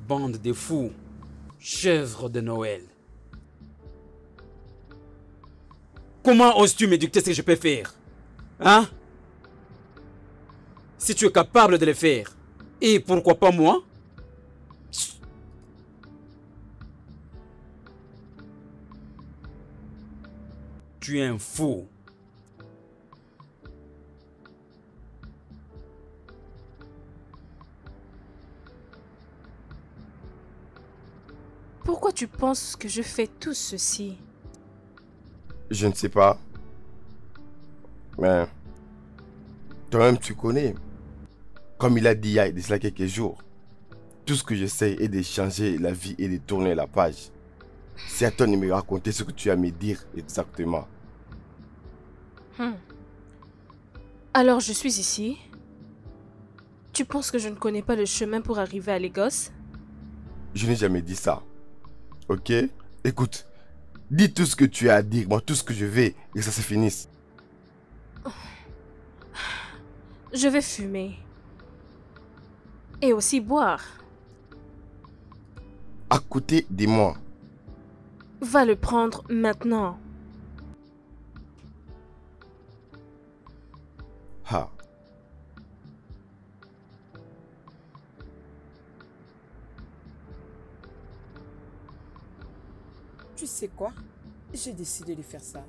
Bande de fous. Chèvre de Noël. Comment oses-tu m'éduquer ce que je peux faire? Hein? Si tu es capable de le faire. Et pourquoi pas moi? Tu es un fou. Pourquoi tu penses que je fais tout ceci? Je ne sais pas. Mais toi-même, tu connais. Comme il a dit il y a de cela quelques jours, tout ce que j'essaie est de changer la vie et de tourner la page. C'est à toi de me raconter ce que tu as à me dire exactement. Alors je suis ici. Tu penses que je ne connais pas le chemin pour arriver à Lagos? Je n'ai jamais dit ça. Ok? Écoute, dis tout ce que tu as à dire, moi tout ce que je vais, et que ça se finisse. Je vais fumer. Et aussi boire. À côté de moi. Va le prendre maintenant. Ah. Tu sais quoi? J'ai décidé de faire ça.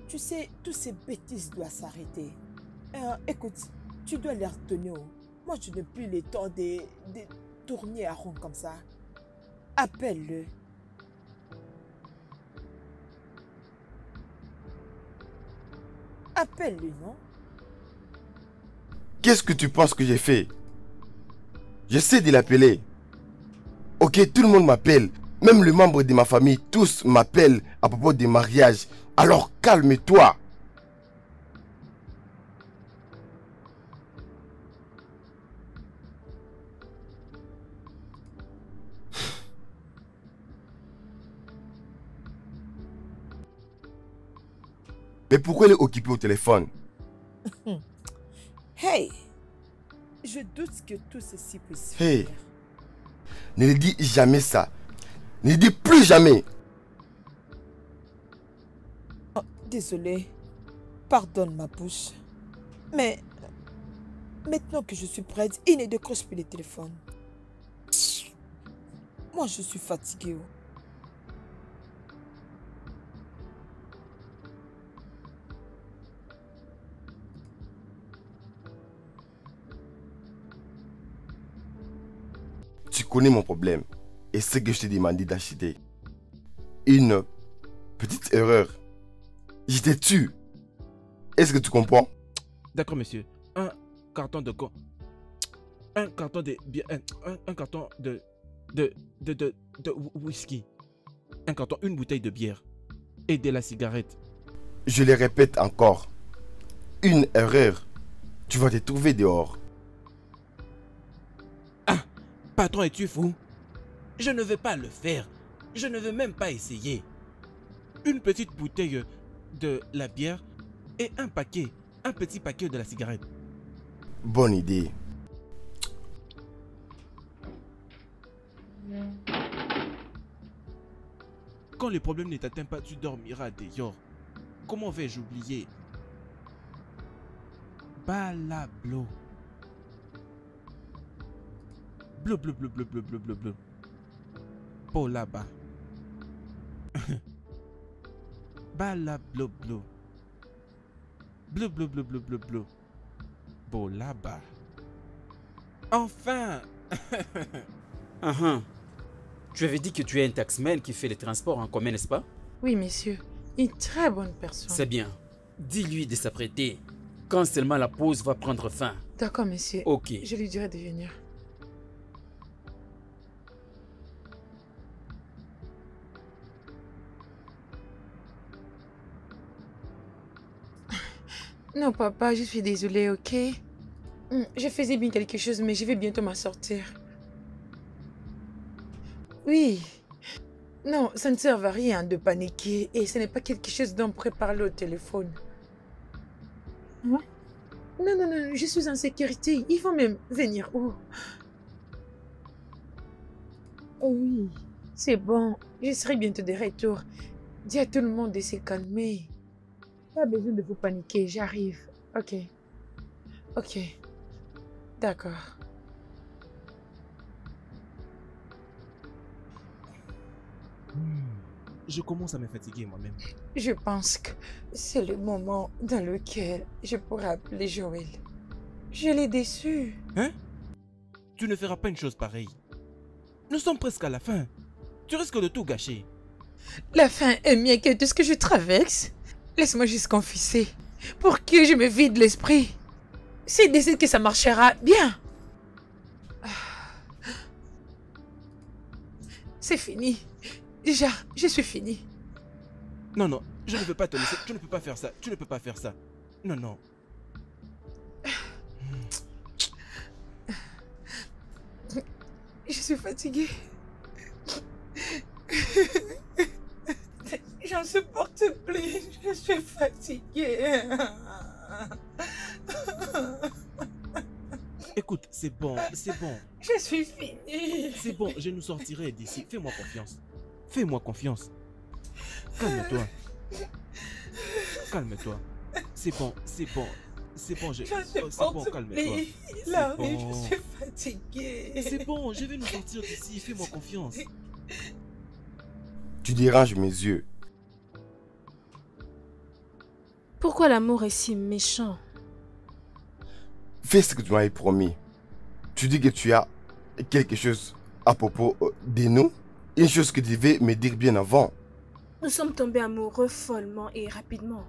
Tu sais, toutes ces bêtises doivent s'arrêter. Écoute, tu dois les retenir. Moi, je n'ai plus le temps de tourner à rond comme ça. Appelle-le. Appelle-le, non? Qu'est-ce que tu penses que j'ai fait? J'essaie de l'appeler. Ok, tout le monde m'appelle. Même les membres de ma famille, tous m'appellent à propos des mariages. Alors calme-toi. Mais pourquoi elle est occupée au téléphone? Hey! Je doute que tout ceci puisse Hey! faire. Ne le dis jamais ça. Ne le dis plus jamais. Désolée. Pardonne ma bouche. Mais maintenant que je suis prête, il ne décroche plus le téléphone. Moi, je suis fatiguée. Tu connais mon problème et ce que je t'ai demandé d'acheter. Une petite erreur. Je t'ai tué. Est-ce que tu comprends? D'accord, monsieur. Un carton de un carton de bière. Un carton de whisky. Un carton, une bouteille de bière. Et de la cigarette. Je le répète encore. Une erreur. Tu vas te trouver dehors. Patron, es-tu fou? Je ne vais pas le faire. Je ne veux même pas essayer. Une petite bouteille de la bière et un petit paquet de la cigarette. Bonne idée. Quand le problème ne t'atteint pas, tu dormiras dehors. Comment vais-je oublier? Balablo. Bleu, bleu, bleu, bleu, bleu, bleu, bleu, bleu. Pour là-bas. Balablo, bleu. Bleu, bleu, bleu, bleu, bleu, bleu. Pour là-bas. Enfin! Tu avais dit que tu es un taxman qui fait les transports en commun, n'est-ce pas? Oui, monsieur. Une très bonne personne. C'est bien. Dis-lui de s'apprêter. Quand seulement la pause va prendre fin. D'accord, monsieur. Ok. Je lui dirai de venir. Non, papa, je suis désolée, ok? Je faisais bien quelque chose, mais je vais bientôt m'en sortir. Oui. Non, ça ne sert à rien de paniquer et ce n'est pas quelque chose dont on pourrait parler au téléphone. Non, non, non, je suis en sécurité. Il faut même venir. Oh oui, c'est bon. Je serai bientôt de retour. Dis à tout le monde de se calmer. Pas besoin de vous paniquer, j'arrive. Ok. Ok. D'accord. Je commence à me fatiguer moi-même. Je pense que c'est le moment dans lequel je pourrais appeler Joël. Je l'ai déçu. Hein? Tu ne feras pas une chose pareille. Nous sommes presque à la fin. Tu risques de tout gâcher. La fin est mieux que tout ce que je traverse. Laisse-moi juste confesser pour que je me vide l'esprit. S'il décide que ça marchera, bien. C'est fini. Déjà, je suis fini. Non, non, je ne veux pas te laisser. Tu ne peux pas faire ça. Tu ne peux pas faire ça. Non, non. Je suis fatiguée. J'en supporte plus. Je suis fatiguée. Écoute, c'est bon, c'est bon. Je suis finie. C'est bon, je nous sortirai d'ici. Fais-moi confiance. Fais-moi confiance. Calme-toi. Calme-toi. C'est bon, c'est bon. C'est bon, Je c'est bon, supporte calme-toi. plus. C'est Là, bon. je suis fatiguée. C'est bon, je vais nous sortir d'ici. Fais-moi confiance. Tu déranges mes yeux. Pourquoi l'amour est si méchant? Fais ce que tu m'avais promis. Tu dis que tu as quelque chose à propos de nous. Une chose que tu devais me dire bien avant. Nous sommes tombés amoureux follement et rapidement,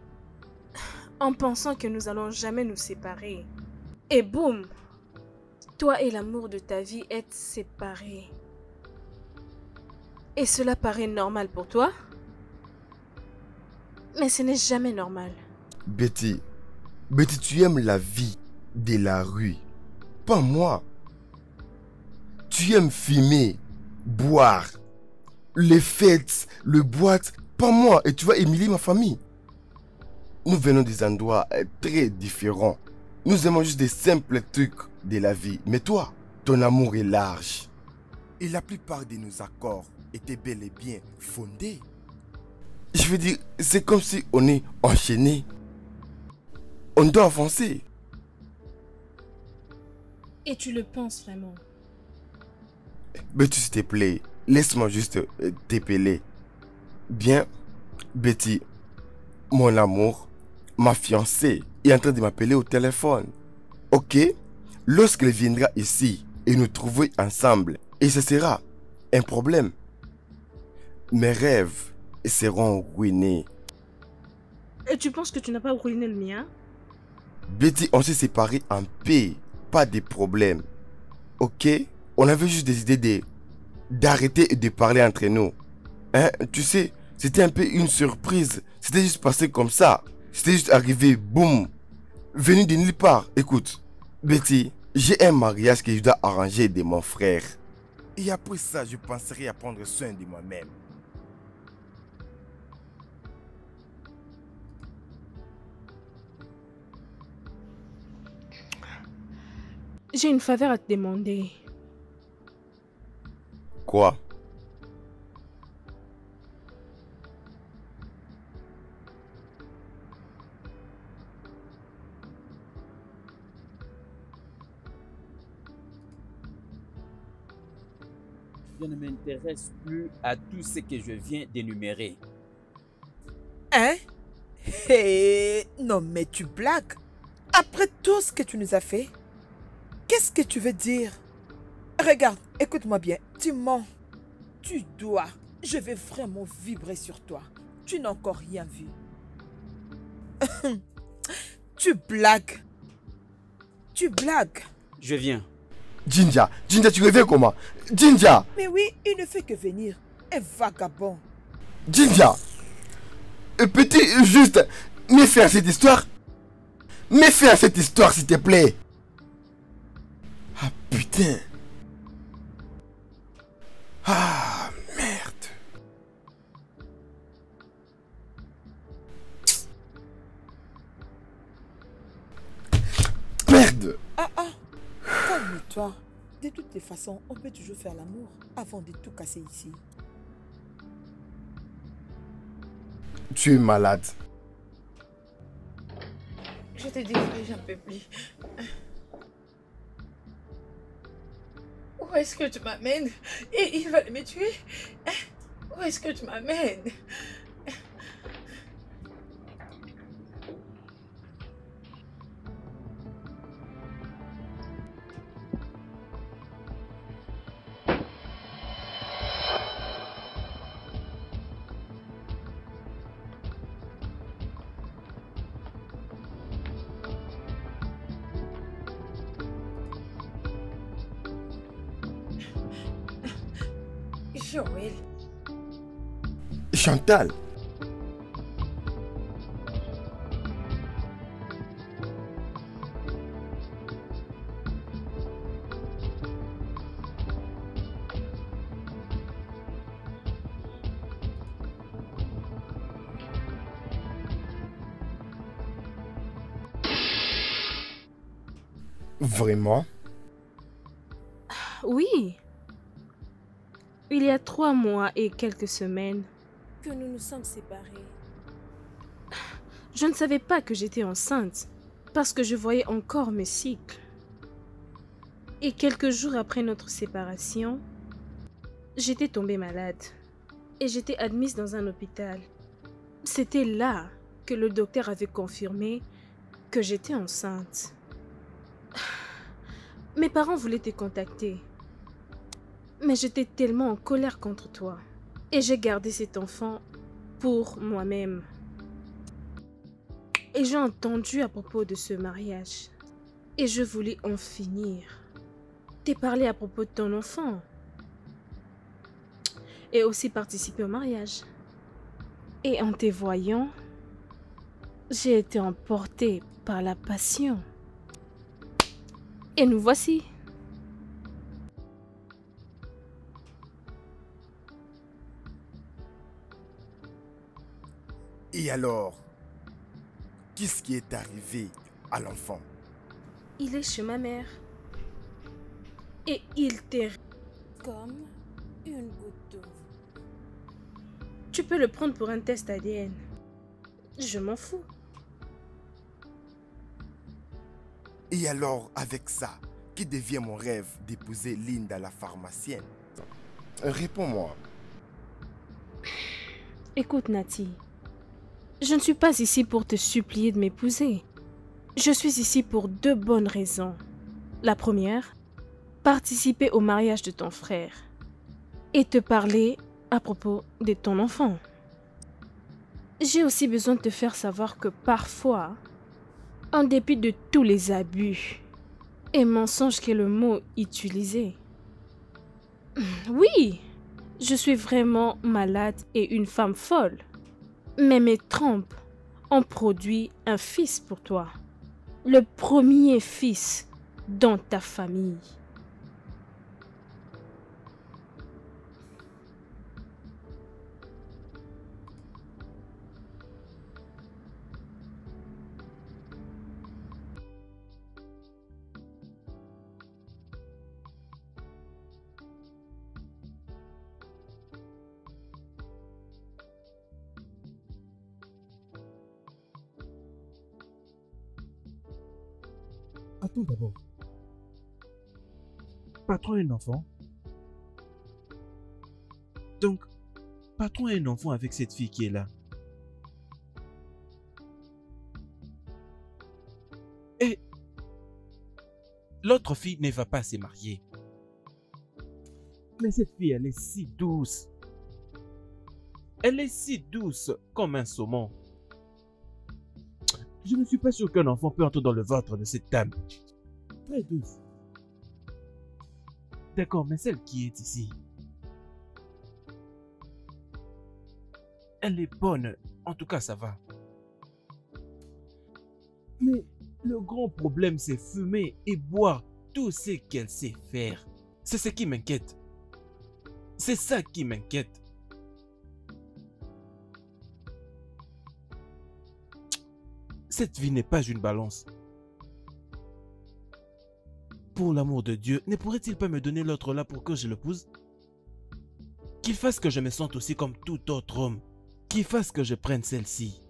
en pensant que nous allons jamais nous séparer. Et boum, toi et l'amour de ta vie êtes séparés. Et cela paraît normal pour toi? Mais ce n'est jamais normal. Betty, Betty, tu aimes la vie de la rue. Pas moi. Tu aimes fumer, boire, les fêtes, le boîte. Pas moi. Et tu vas humilier ma famille. Nous venons des endroits très différents. Nous aimons juste des simples trucs de la vie. Mais toi, ton amour est large. Et la plupart de nos accords étaient bel et bien fondés. Je veux dire, c'est comme si on est enchaîné. On doit avancer. Et tu le penses vraiment? Betty, s'il te plaît, laisse-moi juste t'épeler. Bien, Betty, mon amour, ma fiancée est en train de m'appeler au téléphone. Ok? Lorsqu'elle viendra ici et nous trouver ensemble, et ce sera un problème. Mes rêves seront ruinés. Et tu penses que tu n'as pas ruiné le mien? Betty, on s'est séparés en paix, pas de problème. Ok? On avait juste décidé d'arrêter de parler entre nous. Hein? Tu sais, c'était un peu une surprise. C'était juste passé comme ça. C'était juste arrivé, boum. Venu de nulle part. Écoute, Betty, j'ai un mariage que je dois arranger de mon frère. Et après ça, je penserai à prendre soin de moi-même. J'ai une faveur à te demander. Quoi? Je ne m'intéresse plus à tout ce que je viens d'énumérer. Hein? Hé, non mais tu blagues. Après tout ce que tu nous as fait, qu'est-ce que tu veux dire? Regarde, écoute-moi bien, tu mens. Tu dois. Je vais vraiment vibrer sur toi. Tu n'as encore rien vu. Tu blagues. Tu blagues. Je viens. Jinja, Jinja, tu reviens comment? Jinja, Mais oui, il ne fait que venir. Un vagabond. Jinja. Peux-tu juste me faire cette histoire? Me faire cette histoire, s'il te plaît. Ah, putain. Ah, merde. Merde. Ah ah, calme-toi. De toutes les façons, on peut toujours faire l'amour avant de tout casser ici. Tu es malade. Je te dis que j'en peux plus. Où est-ce que tu m'amènes? Et il va me tuer? Où est-ce que tu m'amènes? Joël. Chantal, vraiment? Oui. Il y a 3 mois et quelques semaines. Que nous nous sommes séparés. Je ne savais pas que j'étais enceinte parce que je voyais encore mes cycles. Et quelques jours après notre séparation, j'étais tombée malade et j'étais admise dans un hôpital. C'était là que le docteur avait confirmé que j'étais enceinte. Mes parents voulaient te contacter, mais j'étais tellement en colère contre toi et j'ai gardé cet enfant pour moi-même. Et j'ai entendu à propos de ce mariage et je voulais en finir. T'ai parlé à propos de ton enfant et aussi participer au mariage. Et en te voyant, j'ai été emportée par la passion. Et nous voici. Et alors, qu'est-ce qui est arrivé à l'enfant? Il est chez ma mère. Et il t'est... Comme une goutte d'eau. Tu peux le prendre pour un test ADN. Je m'en fous. Et alors, avec ça, qui devient mon rêve d'épouser Linda la pharmacienne? Réponds-moi. Écoute, Nati. Je ne suis pas ici pour te supplier de m'épouser. Je suis ici pour 2 bonnes raisons. La première, participer au mariage de ton frère. Et te parler à propos de ton enfant. J'ai aussi besoin de te faire savoir que parfois, en dépit de tous les abus et mensonges qu'est le mot utilisé, oui, je suis vraiment malade et une femme folle. Mais mes trompes ont produit un fils pour toi. Le premier fils dans ta famille. Attends d'abord. Patron a un enfant. Donc, patron a un enfant avec cette fille qui est là. Et l'autre fille ne va pas se marier. Mais cette fille, elle est si douce. Elle est si douce comme un saumon. Je ne suis pas sûr qu'un enfant peut entrer dans le ventre de cette dame. Très douce. D'accord, mais celle qui est ici, elle est bonne. En tout cas, ça va. Mais le grand problème, c'est fumer et boire tout ce qu'elle sait faire. C'est ce qui m'inquiète. C'est ça qui m'inquiète. Cette vie n'est pas une balance. Pour l'amour de Dieu, ne pourrait-il pas me donner l'autre là pour que je l'épouse? Qu'il fasse que je me sente aussi comme tout autre homme. Qu'il fasse que je prenne celle-ci.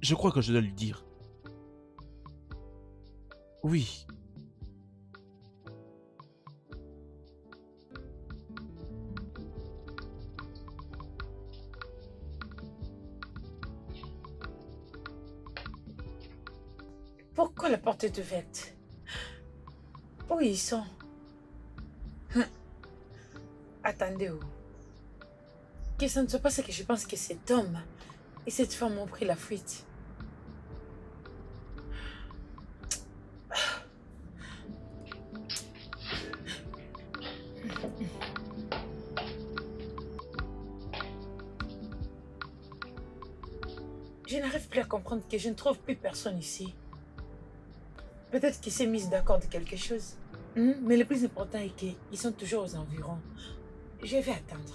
Je crois que je dois lui dire. Oui. Pourquoi la porte est ouverte? Où ils sont? Attendez, oh. Que ça ne soit pas ce que je pense que cet homme et cette femme ont pris la fuite. Je n'arrive plus à comprendre que je ne trouve plus personne ici. Peut-être qu'ils s'est mis d'accord de quelque chose. Mais le plus important est qu'ils sont toujours aux environs. Je vais attendre.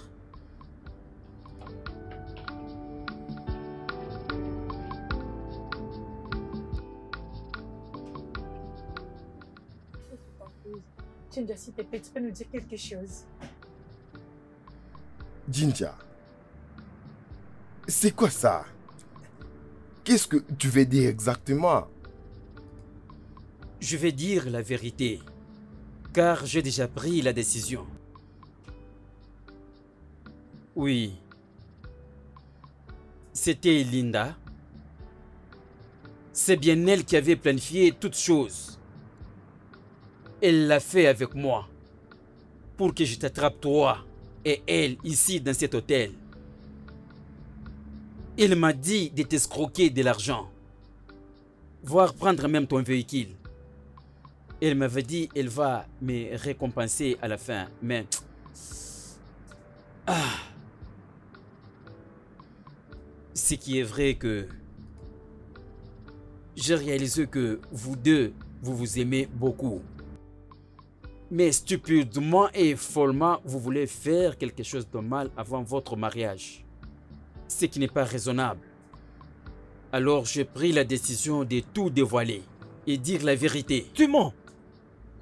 Ginger, s'il te plaît, tu peux nous dire quelque chose? Ginger, c'est quoi ça? Qu'est-ce que tu veux dire exactement? Je vais dire la vérité, car j'ai déjà pris la décision. Oui. C'était Linda. C'est bien elle qui avait planifié toutes choses. Elle l'a fait avec moi, pour que je t'attrape toi et elle ici dans cet hôtel. Elle m'a dit de t'escroquer de l'argent, voire prendre même ton véhicule. Elle m'avait dit qu'elle va me récompenser à la fin, mais... Ce qui est vrai que... J'ai réalisé que vous deux, vous vous aimez beaucoup. Mais stupidement et follement, vous voulez faire quelque chose de mal avant votre mariage. Ce qui n'est pas raisonnable. Alors j'ai pris la décision de tout dévoiler et dire la vérité. Tu mens.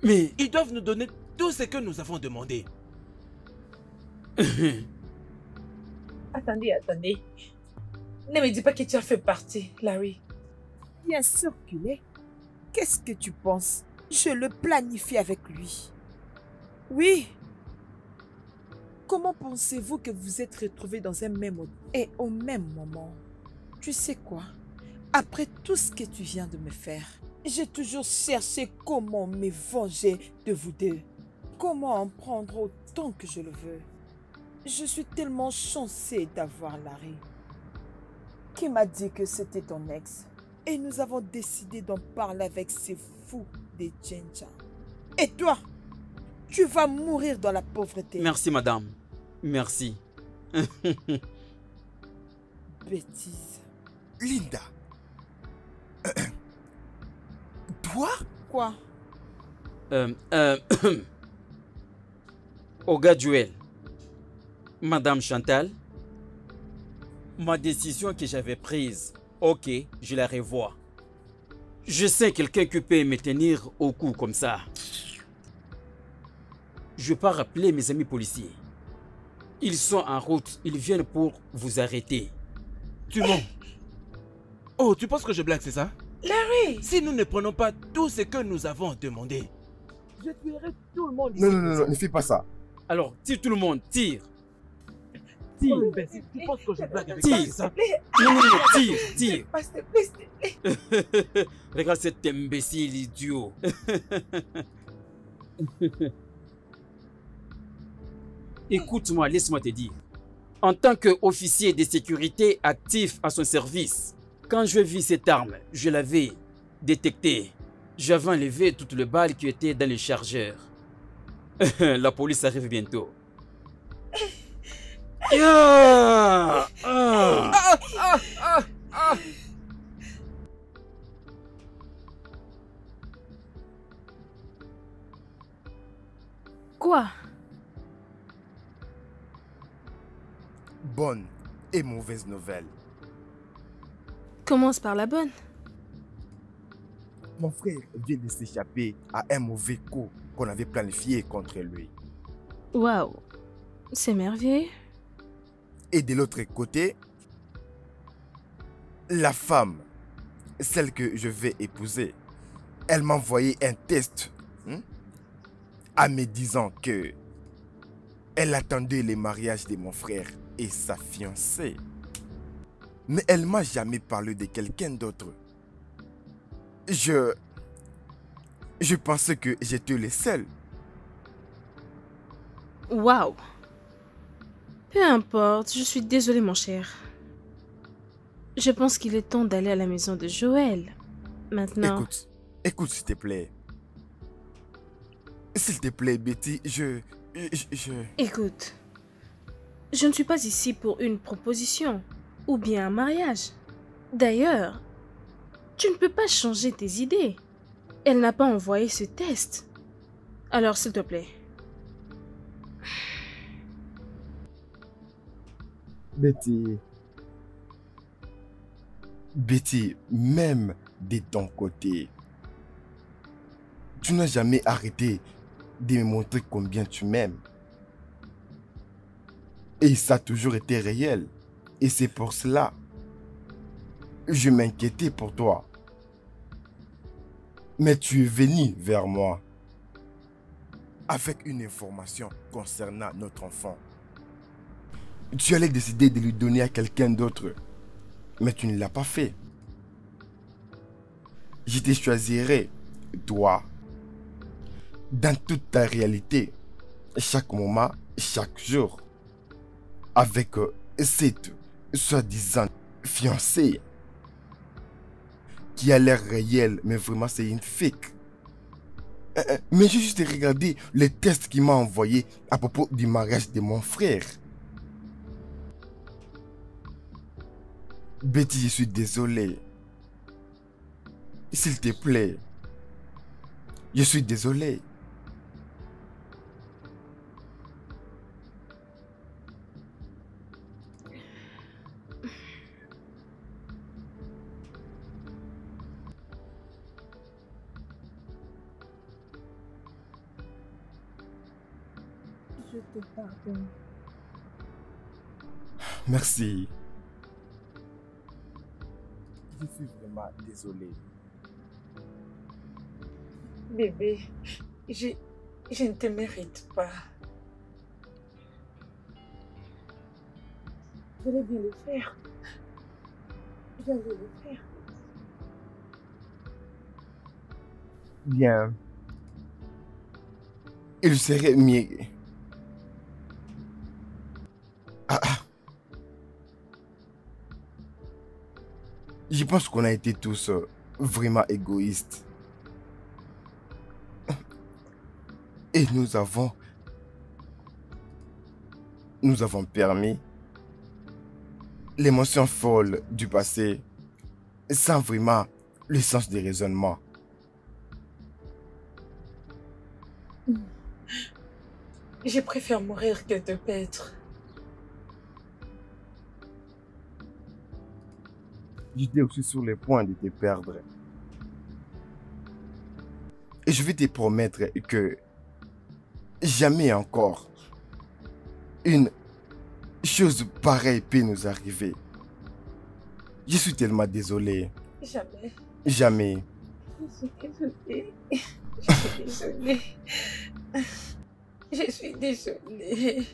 Mais... Ils doivent nous donner tout ce que nous avons demandé. Attendez. Ne me dis pas que tu as fait partie, Larry. Bien sûr qu'il est. Qu'est-ce que tu penses? Je le planifie avec lui. Oui. Comment pensez-vous que vous êtes retrouvés dans un même hôtel et au même moment? Tu sais quoi? Après tout ce que tu viens de me faire, j'ai toujours cherché comment me venger de vous deux. Comment en prendre autant que je le veux. Je suis tellement chancée d'avoir Larry, qui m'a dit que c'était ton ex. Et nous avons décidé d'en parler avec ces fous des Ginger. Et toi, tu vas mourir dans la pauvreté. Merci, madame. Merci. Bêtise. Linda. Toi? Quoi? Olga Joel. Madame Chantal. Ma décision que j'avais prise, ok, je la revois. Je sais quelqu'un qui peut me tenir au cou comme ça. Je pars appeler mes amis policiers. Ils sont en route, ils viennent pour vous arrêter. Tu mens. Oh, tu penses que je blague, c'est ça? Larry! Si nous ne prenons pas tout ce que nous avons demandé, Je tuerai tout le monde. Non, ne fais pas ça. Alors, tire tout le monde, tire. tire. Tu penses que je blague avec Tire. toi, c'est ça? Non, tire. S'il te plaît. Regarde cet imbécile idiot. Écoute-moi, laisse-moi te dire. En tant qu'officier de sécurité actif à son service, quand je vis cette arme, je l'avais détectée. J'avais enlevé toutes les balles qui étaient dans le chargeur. La police arrive bientôt. Quoi? Bonne et mauvaise nouvelle. Commence par la bonne. Mon frère vient de s'échapper à un mauvais coup qu'on avait planifié contre lui. Waouh, c'est merveilleux. Et de l'autre côté, la femme celle que je vais épouser, elle m'a envoyé un test en me disant que elle attendait le mariage de mon frère et sa fiancée. Mais elle m'a jamais parlé de quelqu'un d'autre. Je pensais que j'étais le seul. Waouh. Peu importe, je suis désolée mon cher. Je pense qu'il est temps d'aller à la maison de Joël. Maintenant... Écoute s'il te plaît. S'il te plaît, Betty, je... Écoute, je ne suis pas ici pour une proposition ou bien un mariage. D'ailleurs, tu ne peux pas changer tes idées. Elle n'a pas envoyé ce test. Alors, s'il te plaît. Betty, même de ton côté, tu n'as jamais arrêté de me montrer combien tu m'aimes. Et ça a toujours été réel. Et c'est pour cela que je m'inquiétais pour toi. Mais tu es venu vers moi avec une information concernant notre enfant. Tu allais décider de lui donner à quelqu'un d'autre, mais tu ne l'as pas fait. Je te choisirai, toi, dans toute ta réalité, chaque moment, chaque jour, avec cette soi-disant fiancée qui a l'air réelle, mais vraiment c'est une fake. Mais j'ai juste regardé les tests qu'il m'a envoyés à propos du mariage de mon frère. Betty, je suis désolé. S'il te plaît. Je suis désolé. Je te pardonne. Merci. Je suis vraiment désolé. Bébé, je ne te mérite pas. Je vais bien le faire. Je vais le faire. Bien. Il serait mieux. Je pense qu'on a été tous vraiment égoïstes. Et nous avons permis l'émotion folle du passé sans vraiment le sens du raisonnement. Je préfère mourir que te perdre. J'étais aussi sur le point de te perdre. Et je vais te promettre que jamais encore une chose pareille peut nous arriver. Je suis tellement désolé. Jamais. Jamais. Je suis désolée. Je suis désolée. Je suis désolée.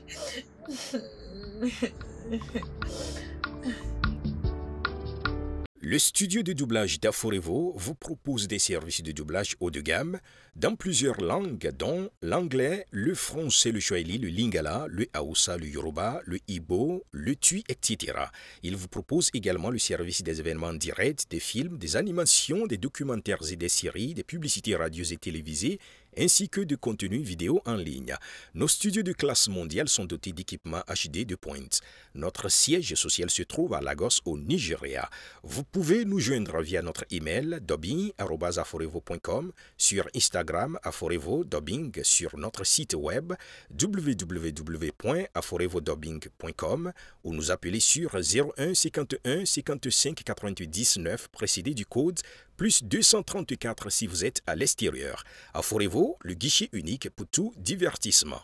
Le studio de doublage d'Aforevo vous propose des services de doublage haut de gamme dans plusieurs langues, dont l'anglais, le français, le swahili, le lingala, le hausa, le yoruba, le igbo, le tui, etc. Il vous propose également le service des événements directs, des films, des animations, des documentaires et des séries, des publicités radio et télévisées, ainsi que de contenus vidéo en ligne. Nos studios de classe mondiale sont dotés d'équipements HD de pointe. Notre siège social se trouve à Lagos, au Nigeria. Vous pouvez nous joindre via notre email dubbing@aforevo.com, sur Instagram Aforevo Dubbing, sur notre site web www.aforevodubbing.com ou nous appeler sur 01 51 55 90 9 précédé du code plus 234 si vous êtes à l'extérieur. Aforevo, le guichet unique pour tout divertissement.